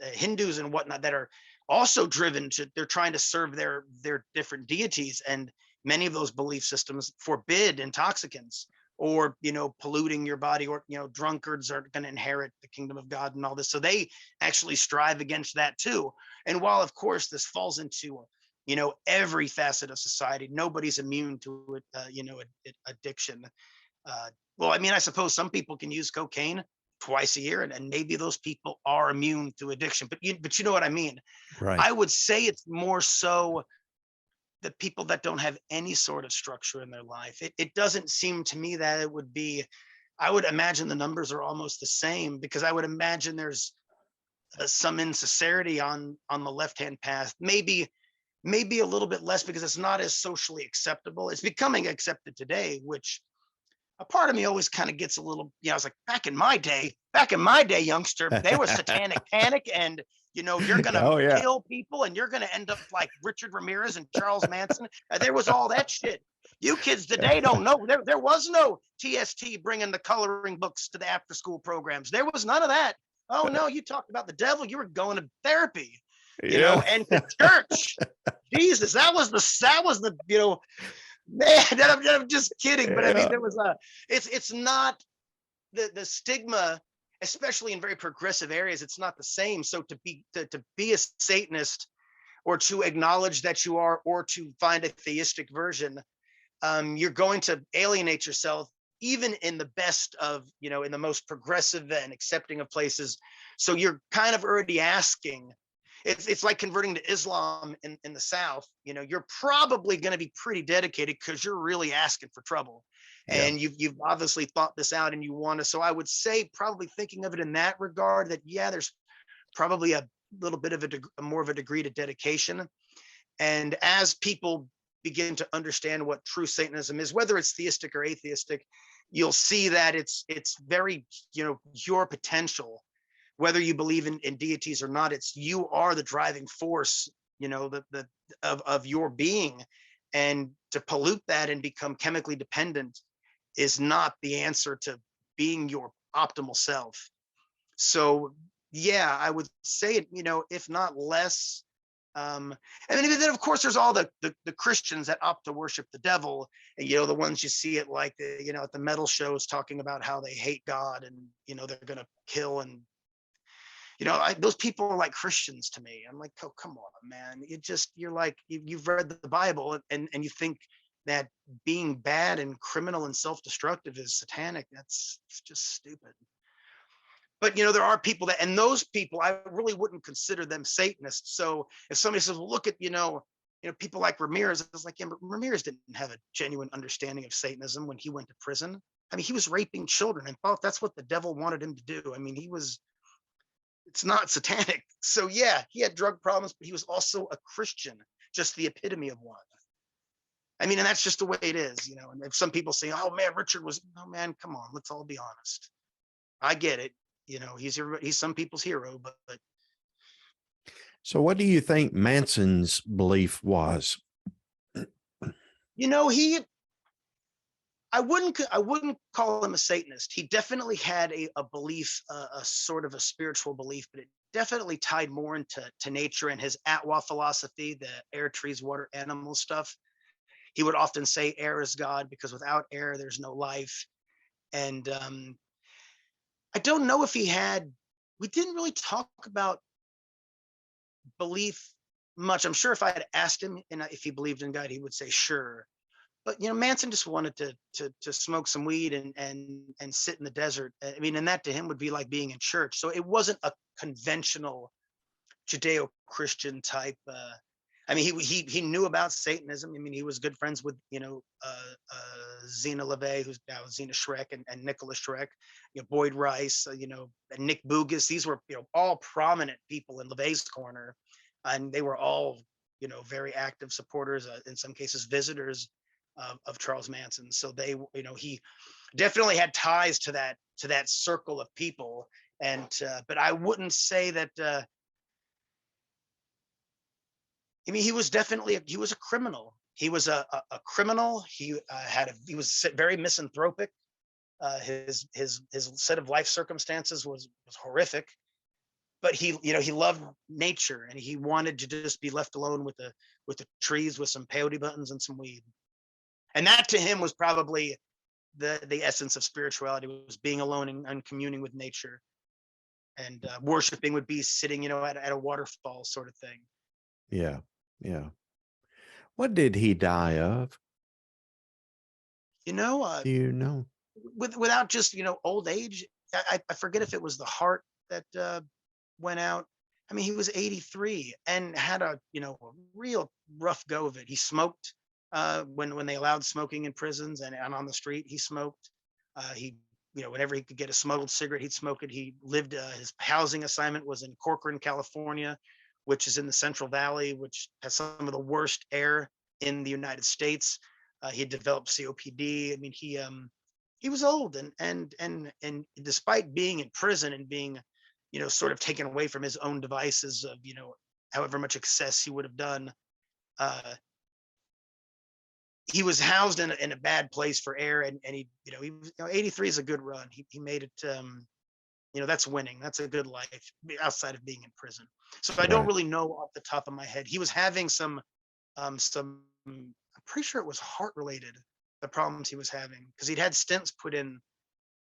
Hindus and whatnot that are also driven to, they're trying to serve their different deities. And many of those belief systems forbid intoxicants, or, polluting your body, or, drunkards are going to inherit the kingdom of God and all this. So they actually strive against that too. And while, of course, this falls into, every facet of society, nobody's immune to it, addiction. Well, I mean, I suppose some people can use cocaine twice a year, and maybe those people are immune to addiction, but you know what I mean? Right. I would say it's more so the people that don't have any sort of structure in their life. It doesn't seem to me that it would be, I would imagine the numbers are almost the same, because I would imagine there's some insincerity on the left-hand path, maybe a little bit less, because it's not as socially acceptable. It's becoming accepted today, which a part of me always kind of gets a little, I was like, back in my day, youngster, they were satanic panic, and you're gonna Oh, yeah. kill people, and you're gonna end up like Richard Ramirez and Charles Manson. There was all that shit. You kids today don't know. There was no TST bringing the coloring books to the after school programs. There was none of that. Oh no, you talked about the devil, you were going to therapy, Yeah. and to church. Jesus, that was the man. I'm just kidding, but I mean, Yeah. there was it's not the stigma, especially in very progressive areas. It's not the same. So to be a Satanist, or to acknowledge that you are, or to find a theistic version, you're going to alienate yourself, even in the best of, in the most progressive and accepting of places. So you're kind of already asking. It's like converting to Islam in the South. You're probably going to be pretty dedicated, because you're really asking for trouble, Yeah. and you've obviously thought this out, and you want to. So I would say, probably thinking of it in that regard, that yeah, there's probably a little bit of more of a degree to dedication. And as people begin to understand what true Satanism is, whether it's theistic or atheistic, you'll see that it's very, your potential, whether you believe in deities or not, it's, you are the driving force, of your being. And to pollute that and become chemically dependent is not the answer to being your optimal self. So yeah, I would say it, if not less. And then of course there's all the Christians that opt to worship the devil, and the ones you see at like the, at the metal shows, talking about how they hate God, and they're gonna kill, and those people are like Christians to me. I'm like, oh, come on, man. You're like, you've read the Bible, and you think that being bad and criminal and self-destructive is satanic. It's just stupid. But there are people that, and those people, I really wouldn't consider them Satanists. So if somebody says, well, look at, people like Ramirez, it's like, yeah, Ramirez didn't have a genuine understanding of Satanism when he went to prison. I mean, he was raping children and thought that's what the devil wanted him to do. I mean, it's not satanic. So yeah, he had drug problems, but he was also a Christian, just the epitome of one. I mean, and that's just the way it is, and if some people say, oh man, Richard was, no man, come on, let's all be honest. I get it. He's some people's hero, but. So what do you think Manson's belief was? He I wouldn't call him a Satanist. He definitely had a belief, a sort of a spiritual belief, but it definitely tied more into nature and his Atwa philosophy, the air, trees, water, animal stuff. He would often say air is God because without air, there's no life. And I don't know if he had, we didn't really talk about belief much. I'm sure if I had asked him and if he believed in God, he would say sure. But Manson just wanted to smoke some weed and sit in the desert. I mean, and that to him would be like being in church. So it wasn't a conventional Judeo-Christian type. I mean, he knew about Satanism. I mean, he was good friends with Zena LaVey, who's now Zena Shrek, and Nicholas Shrek, Boyd Rice, and Nick Bougas. These were all prominent people in LaVey's corner, and they were all very active supporters, in some cases visitors of Charles Manson. So they, he definitely had ties to that circle of people. And but I wouldn't say that. I mean, he was definitely he was a criminal. He was a criminal. He he was very misanthropic. His set of life circumstances was horrific. But he loved nature, and he wanted to just be left alone with the trees, with some peyote buttons and some weed. And that to him was probably the essence of spirituality, was being alone and communing with nature. And worshiping would be sitting, at a waterfall sort of thing. Yeah. Yeah. What did he die of? Do you know? Without just, old age, I forget if it was the heart that went out. I mean, he was 83 and had a real rough go of it. He smoked when they allowed smoking in prisons, and on the street he smoked. He whenever he could get a smuggled cigarette, he'd smoke it. He lived, his housing assignment was in Corcoran, California, which is in the Central Valley, which has some of the worst air in the United States. He had developed COPD. I mean, he was old, and despite being in prison and being sort of taken away from his own devices of however much excess he would have done, he was housed in a bad place for air, and he he was, 83 is a good run. He made it. That's winning. That's a good life outside of being in prison. So I don't Right. really know off the top of my head. He was having some I'm pretty sure it was heart related, the problems he was having, because he'd had stents put in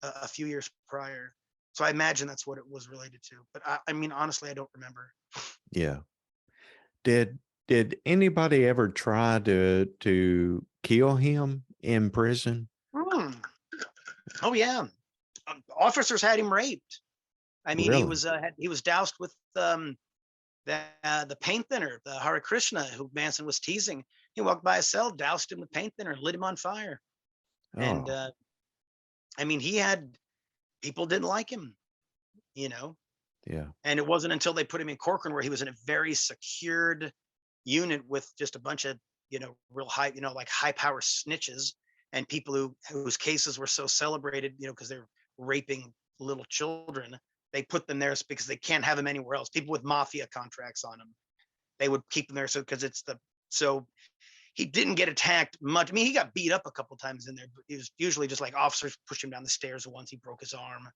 a few years prior. So I imagine that's what it was related to. But I mean, honestly, I don't remember. Yeah. Did anybody ever try to kill him in prison? Hmm. Oh yeah, officers had him raped. I mean, Really? he was doused with the paint thinner, the Hare Krishna, who Manson was teasing. He walked by his cell, doused him with paint thinner, lit him on fire. And Oh, I mean, people didn't like him, you know. yeah. And it wasn't until they put him in Corcoran, where he was in a very secured unit with just a bunch of real high, like high power snitches, and people whose cases were so celebrated, because they're raping little children. They put them there because they can't have them anywhere else. People with mafia contracts on them, they would keep them there. So because so he didn't get attacked much. I mean, he got beat up a couple times in there, but it was usually just like officers pushed him down the stairs. Once he broke his arm.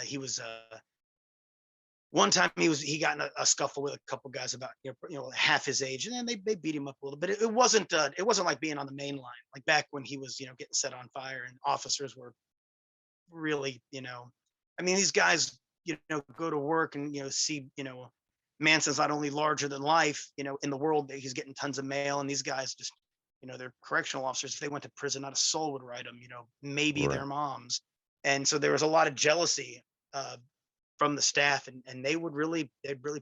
He was one time he got in a scuffle with a couple guys about half his age, and then they beat him up a little bit. It wasn't like being on the main line, like back when he was getting set on fire, and officers were really I mean, these guys go to work and see Manson's not only larger than life in the world, he's getting tons of mail, and these guys just they're correctional officers. If they went to prison, not a soul would write them, maybe Right. their moms. And so there was a lot of jealousy from the staff, and they'd really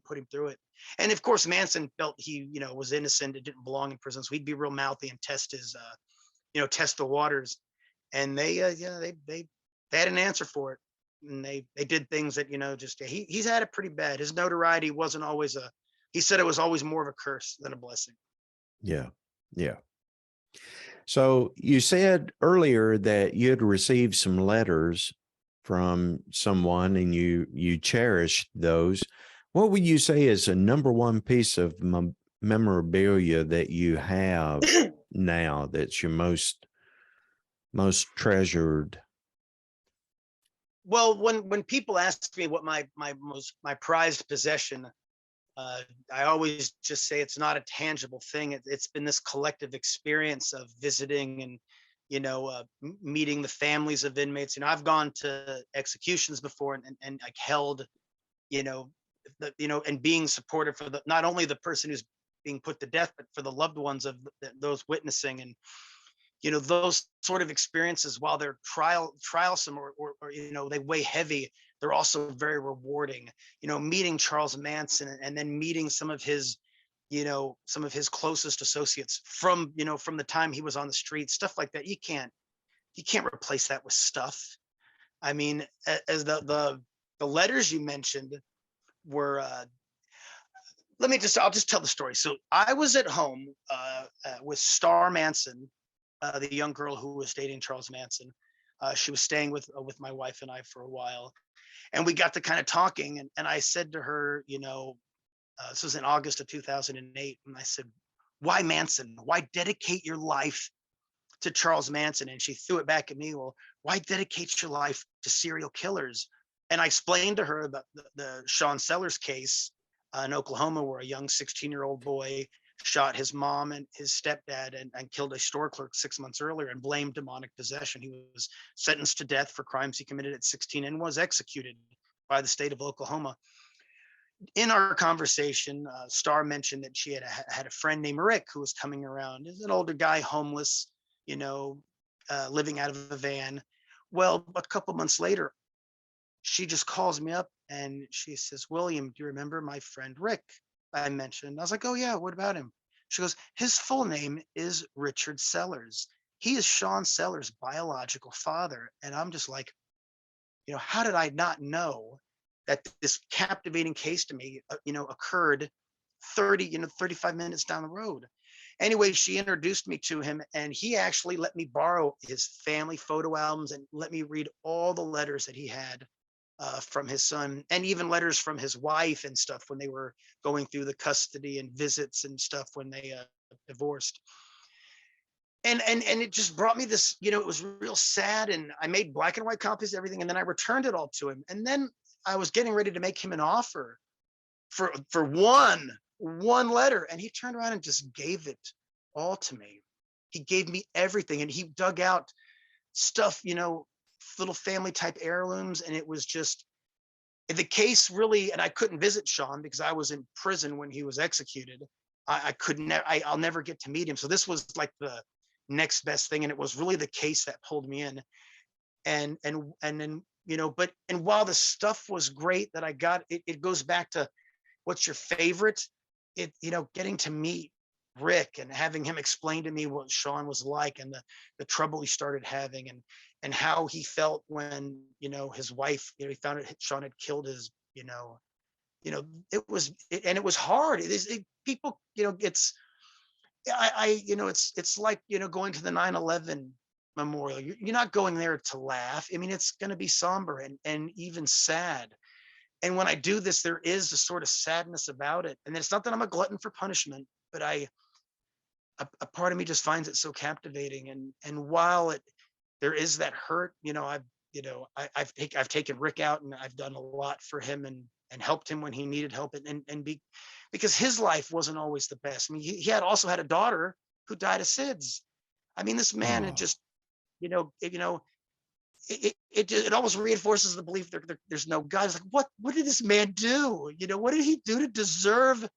put him through it. And of course Manson felt he was innocent, it didn't belong in prison, so he'd be real mouthy and test test the waters. And they they had an answer for it, and they did things that just he's had it pretty bad. His notoriety wasn't always he said it was always more of a curse than a blessing. Yeah. Yeah. So you said earlier that you had received some letters from someone and you cherished those. What would you say is a number one piece of memorabilia that you have now that's your most most treasured? Well, when people ask me what my prized possession, I always just say it's not a tangible thing. It's been this collective experience of visiting and, meeting the families of inmates. I've gone to executions before and like held, you know, and being supportive for not only the person who's being put to death, but for the loved ones of those witnessing. And those sort of experiences, while they're trialsome or they weigh heavy, they're also very rewarding. Meeting Charles Manson and then meeting some of his closest associates from the time he was on the street, stuff like that. You can't replace that with stuff. I mean, as the letters you mentioned were I'll just tell the story. So I was at home with Star Manson, the young girl who was dating Charles Manson. She was staying with my wife and I for a while, and we got to kind of talking. And I said to her, this was in August of 2008, and I said, "Why Manson? Why dedicate your life to Charles Manson?" And she threw it back at me. "Well, why dedicate your life to serial killers?" And I explained to her about the Sean Sellers case in Oklahoma, where a young 16-year-old boy shot his mom and his stepdad and killed a store clerk 6 months earlier and blamed demonic possession. He was sentenced to death for crimes he committed at 16 and was executed by the state of Oklahoma. In our conversation, Star mentioned that she had a friend named Rick who was coming around. He's an older guy, homeless, living out of a van. Well, a couple months later, she just calls me up and she says, "William, do you remember my friend Rick I mentioned?" I was like, "Oh yeah, what about him?" She goes, "His full name is Richard Sellers. He is Sean Sellers' biological father." And I'm just like, how did I not know that this captivating case to me, occurred 35 minutes down the road? Anyway, she introduced me to him, and he actually let me borrow his family photo albums and let me read all the letters that he had from his son, and even letters from his wife and stuff when they were going through the custody and visits and stuff when they divorced. And it just brought me this, it was real sad. And I made black and white copies of everything, and then I returned it all to him. And then I was getting ready to make him an offer for one letter, and he turned around and just gave it all to me. He gave me everything, and he dug out stuff, little family type heirlooms. And it was just the case really. And I couldn't visit Sean because I was in prison when he was executed. I couldn't, I'll never get to meet him. So this was like the next best thing. And it was really the case that pulled me in. And then, but while the stuff was great that I got, it goes back to what's your favorite? Getting to meet Rick and having him explain to me what Sean was like and the trouble he started having and how he felt when, his wife, he found out Sean had killed his, it was hard. People, it's like, going to the 9/11 memorial. You're not going there to laugh. I mean, it's going to be somber and even sad. And when I do this, there is a sort of sadness about it. And it's not that I'm a glutton for punishment, but a part of me just finds it so captivating. And while there is that hurt, I've taken Rick out and I've done a lot for him and helped him when he needed help because his life wasn't always the best. I mean, he had also had a daughter who died of SIDS. I mean, this man had just, it almost reinforces the belief there's no God. It's like, what did this man do? What did he do to deserve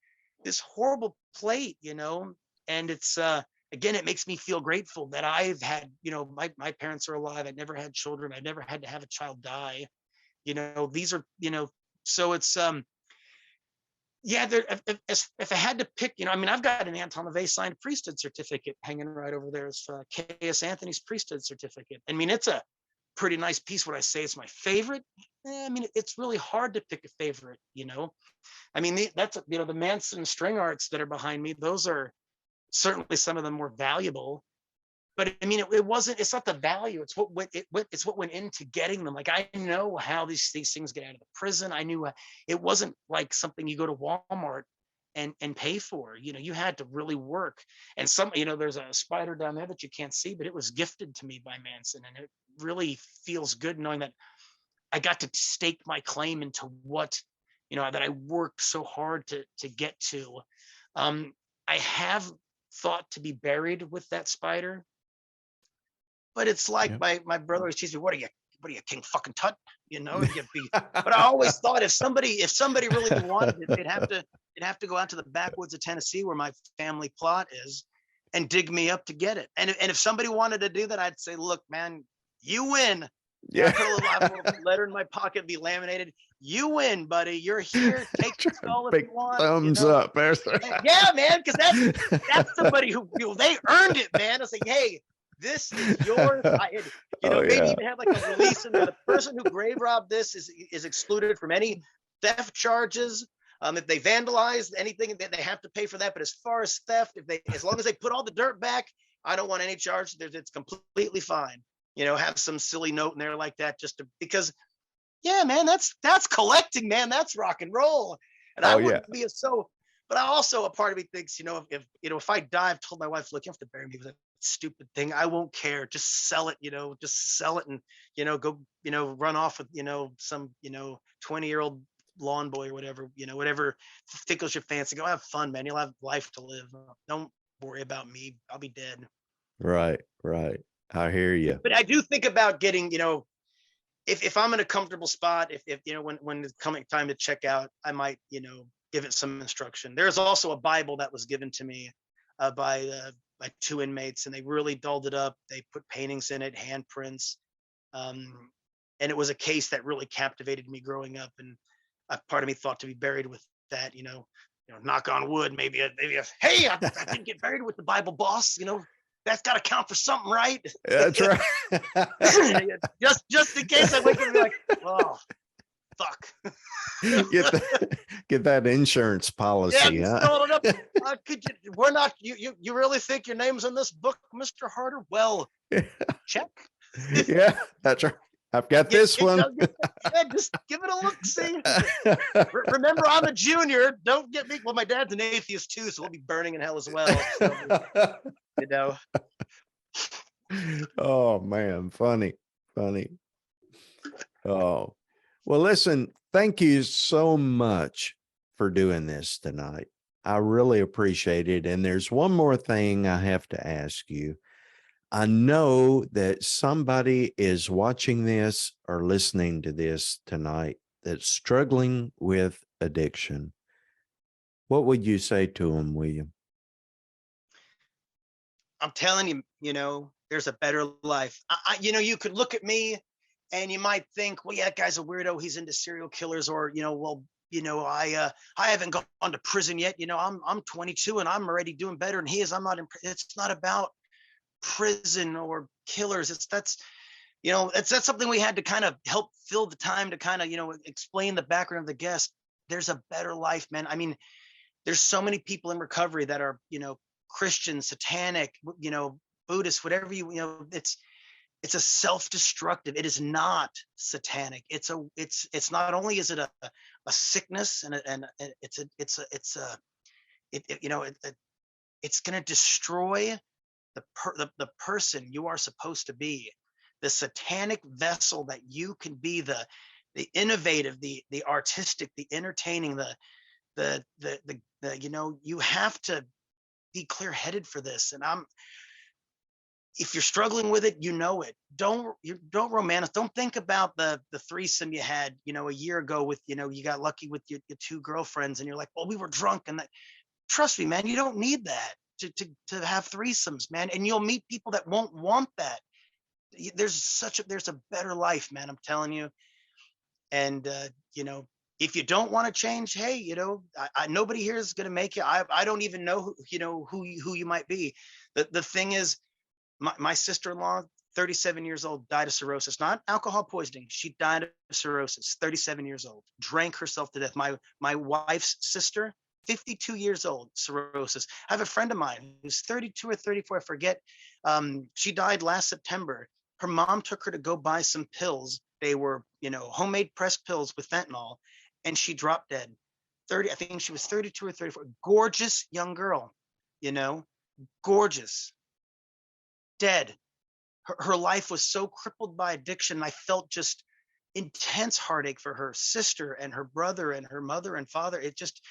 this horrible plate? And it's, again, it makes me feel grateful that I've had, my parents are alive. I never had children. I never had to have a child die. These are, so it's, yeah, if I had to pick, I've got an Anton LaVey signed priesthood certificate hanging right over there. It's K.S. Anthony's priesthood certificate. I mean, it's a pretty nice piece. Would I say it's my favorite? It's really hard to pick a favorite, that's, the Manson string arts that are behind me. Those are certainly some of the more valuable. But it's not the value. It's what went into getting them. Like, I know how these things get out of the prison. I knew it wasn't like something you go to Walmart and pay for. You had to really work. And there's a spider down there that you can't see, but it was gifted to me by Manson, and it really feels good knowing that I got to stake my claim into what that I worked so hard to get to. I have thought to be buried with that spider, but it's like my brother always teases me, what are you, King fucking Tut? But I always thought if somebody really wanted it, they'd have to go out to the backwoods of Tennessee where my family plot is and dig me up to get it. And if somebody wanted to do that, I'd say, look, man, you win. Yeah. I have a little letter in my pocket, be laminated. You win, buddy. You're here. Take the skull if you want. Thumbs up. Yeah, man, because that's somebody who they earned it, man. It's like, hey, this is yours. Maybe even have like a release in there. The person who grave robbed this is excluded from any theft charges. If they vandalize anything, they have to pay for that. But as far as theft, as long as they put all the dirt back, I don't want any charge. It's completely fine. Have some silly note in there like that, because, yeah, man, that's collecting, man. That's rock and roll. And I wouldn't be but I also, a part of me thinks, if I die, I've told my wife, look, you have to bury me with a stupid thing. I won't care. Just sell it, and, go, run off with, some, 20-year-old lawn boy or whatever, whatever tickles your fancy. Go have fun, man. You'll have life to live. Don't worry about me. I'll be dead. Right. I hear you. But I do think about getting, if I'm in a comfortable spot, if when it's coming time to check out, I might, give it some instruction. There's also a Bible that was given to me by 2 inmates, and they really dolled it up. They put paintings in it, handprints, and it was a case that really captivated me growing up. And a part of me thought to be buried with that. Knock on wood, maybe hey, I didn't get buried with the Bible, boss. That's got to count for something, right? That's right. just in case I wake up and be like, oh, fuck. Get that insurance policy. Yeah, huh? You really think your name's in this book, Mr. Harder? Well, check. Yeah, that's right. I've got this one. Just give it a look. See. Remember, I'm a junior. Don't get me. Well, my dad's an atheist too, so we'll be burning in hell as well. So, Oh man, funny. Oh, well, listen, thank you so much for doing this tonight. I really appreciate it. And there's one more thing I have to ask you. I know that somebody is watching this or listening to this tonight that's struggling with addiction. What would you say to them, William? I'm telling you, there's a better life. You could look at me and you might think, well, yeah, that guy's a weirdo. He's into serial killers, or, I haven't gone to prison yet. I'm 22 and I'm already doing better than he is. I'm not it's not about prison or killers. That's something we had to kind of help fill the time to kind of, explain the background of the guest. There's a better life, man. I mean, there's so many people in recovery that are, Christian, satanic, Buddhist, whatever it's a self-destructive. It is not satanic. It's not only is it a sickness and it's going to destroy the person you are supposed to be, the satanic vessel that you can be, the innovative, the artistic, the entertaining, the you have to be clear-headed for this. And if you're struggling with it, it. Don't romanticize. Don't think about the threesome you had, a year ago with, you got lucky with your 2 girlfriends and you're like, well, we were drunk. And that, trust me, man, you don't need that to have threesomes, man. And you'll meet people that won't want that. There's a better life, man. I'm telling you. And, if you don't want to change, hey, nobody here is going to make you. I don't even know who you might be. The thing is, my sister-in-law, 37 years old, died of cirrhosis, not alcohol poisoning. She died of cirrhosis, 37 years old, drank herself to death. My wife's sister, 52 years old, cirrhosis. I have a friend of mine who's 32 or 34, I forget. She died last September. Her mom took her to go buy some pills. They were, homemade pressed pills with fentanyl, and she dropped dead. 30, I think she was 32 or 34, gorgeous young girl, you know, gorgeous, dead. Her life was so crippled by addiction. I felt just intense heartache for her sister and her brother and her mother and father. It just,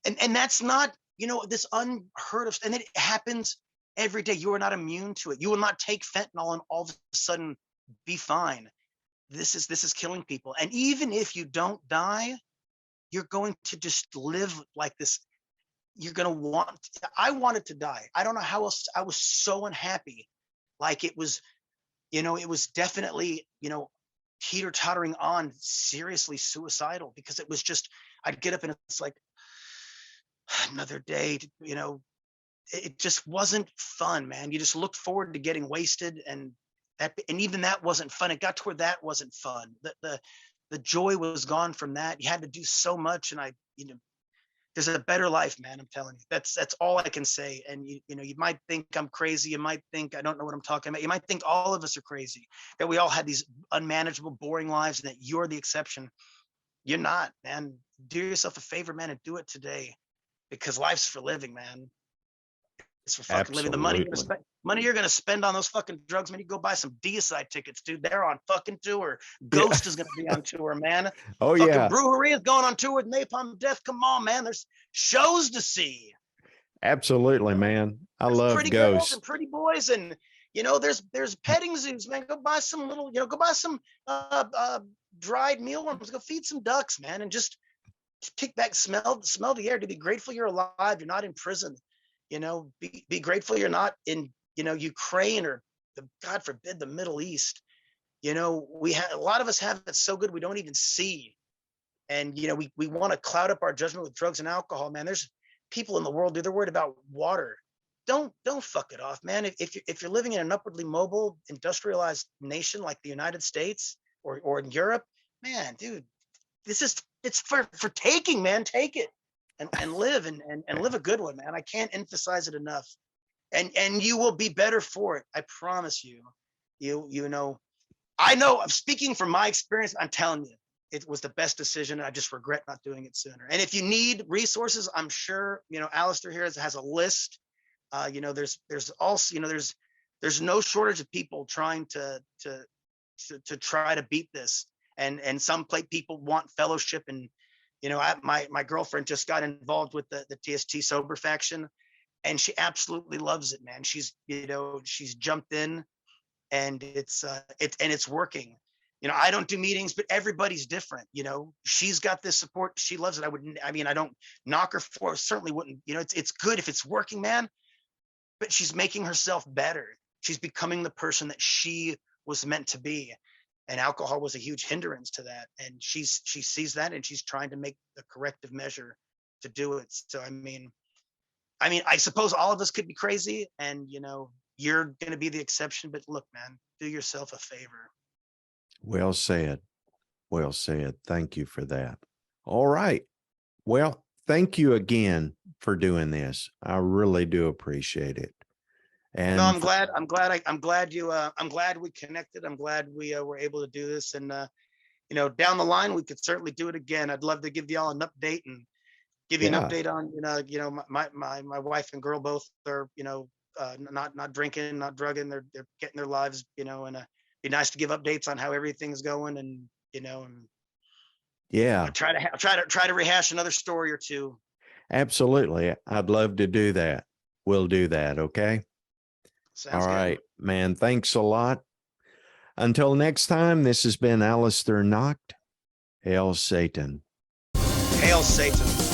and that's not, you know, this unheard of, and it happens every day. You are not immune to it. You will not take fentanyl and all of a sudden be fine. This is killing people. And even if you don't die, you're going to just live like this. You're going to want, I wanted to die. I don't know how else. I was so unhappy. Like it was, you know, it was definitely, you know, teeter-tottering on seriously suicidal, because it was just, I'd get up and it's like another day, you know, it just wasn't fun, man. You just looked forward to getting wasted, and even that wasn't fun. It got to where that wasn't fun. The joy was gone from that. You had to do so much, and you know, there's a better life, man. I'm telling you. That's all I can say. And you know, you might think I'm crazy. You might think I don't know what I'm talking about. You might think all of us are crazy, that we all had these unmanageable, boring lives, and that you're the exception. You're not, man. Do yourself a favor, man, and do it today, because life's for living, man. It's for fucking living. The money you're gonna spend on those fucking drugs, man. You go buy some Deicide tickets, dude. They're on fucking tour. Ghost is gonna be on tour, man. Oh fucking yeah, Brewery is going on tour with Napalm Death. Come on, man. There's shows to see. absolutely, man. I There's love pretty girls Ghost. and pretty boys, and you know, there's petting zoos, man. Go buy some little, you know, go buy some dried mealworms. Go feed some ducks, man, and just kick back, smell the air. To be grateful you're alive. You're not in prison. You know, be grateful you're not in, you know, Ukraine or God forbid, the Middle East. You know, a lot of us have it so good we don't even see. And, you know, we want to cloud up our judgment with drugs and alcohol, man. There's people in the world, dude, they're worried about water. Don't fuck it off, man. If you're living in an upwardly mobile, industrialized nation like the United States or in Europe, man, dude, it's for taking, man. Take it. And live and live a good one, man. I can't emphasize it enough. And you will be better for it. I promise you. You know, I know, I'm speaking from my experience. I'm telling you, it was the best decision. I just regret not doing it sooner. And if you need resources, I'm sure, you know, Aleister here has a list. You know, there's also, you know, there's no shortage of people trying to try to beat this. And some people want fellowship, and you know, my girlfriend just got involved with the TST sober faction, and she absolutely loves it, man. She's, you know, she's jumped in, and it's working. You know, I don't do meetings, but everybody's different. You know, she's got this support. She loves it. I don't knock her for it. Certainly wouldn't, you know, it's good if it's working, man, but she's making herself better. She's becoming the person that she was meant to be. And alcohol was a huge hindrance to that. And she sees that, and she's trying to make the corrective measure to do it. So, I mean, I suppose all of us could be crazy, and, you know, you're going to be the exception, but look, man, do yourself a favor. Well said. Well said. Thank you for that. All right. Well, thank you again for doing this. I really do appreciate it. And no, I'm glad we connected. I'm glad we were able to do this. And, you know, down the line, we could certainly do it again. I'd love to give y'all an update and give you an update on, you know, my wife and girl both are, you know, not drinking, not drugging. They're getting their lives, you know, and be nice to give updates on how everything's going, and, you know, and yeah, try to rehash another story or two. Absolutely. I'd love to do that. We'll do that. Okay. Sounds All good. right, man. Thanks a lot. Until next time, this has been Aleister Nacht. Hail Satan. Hail Satan.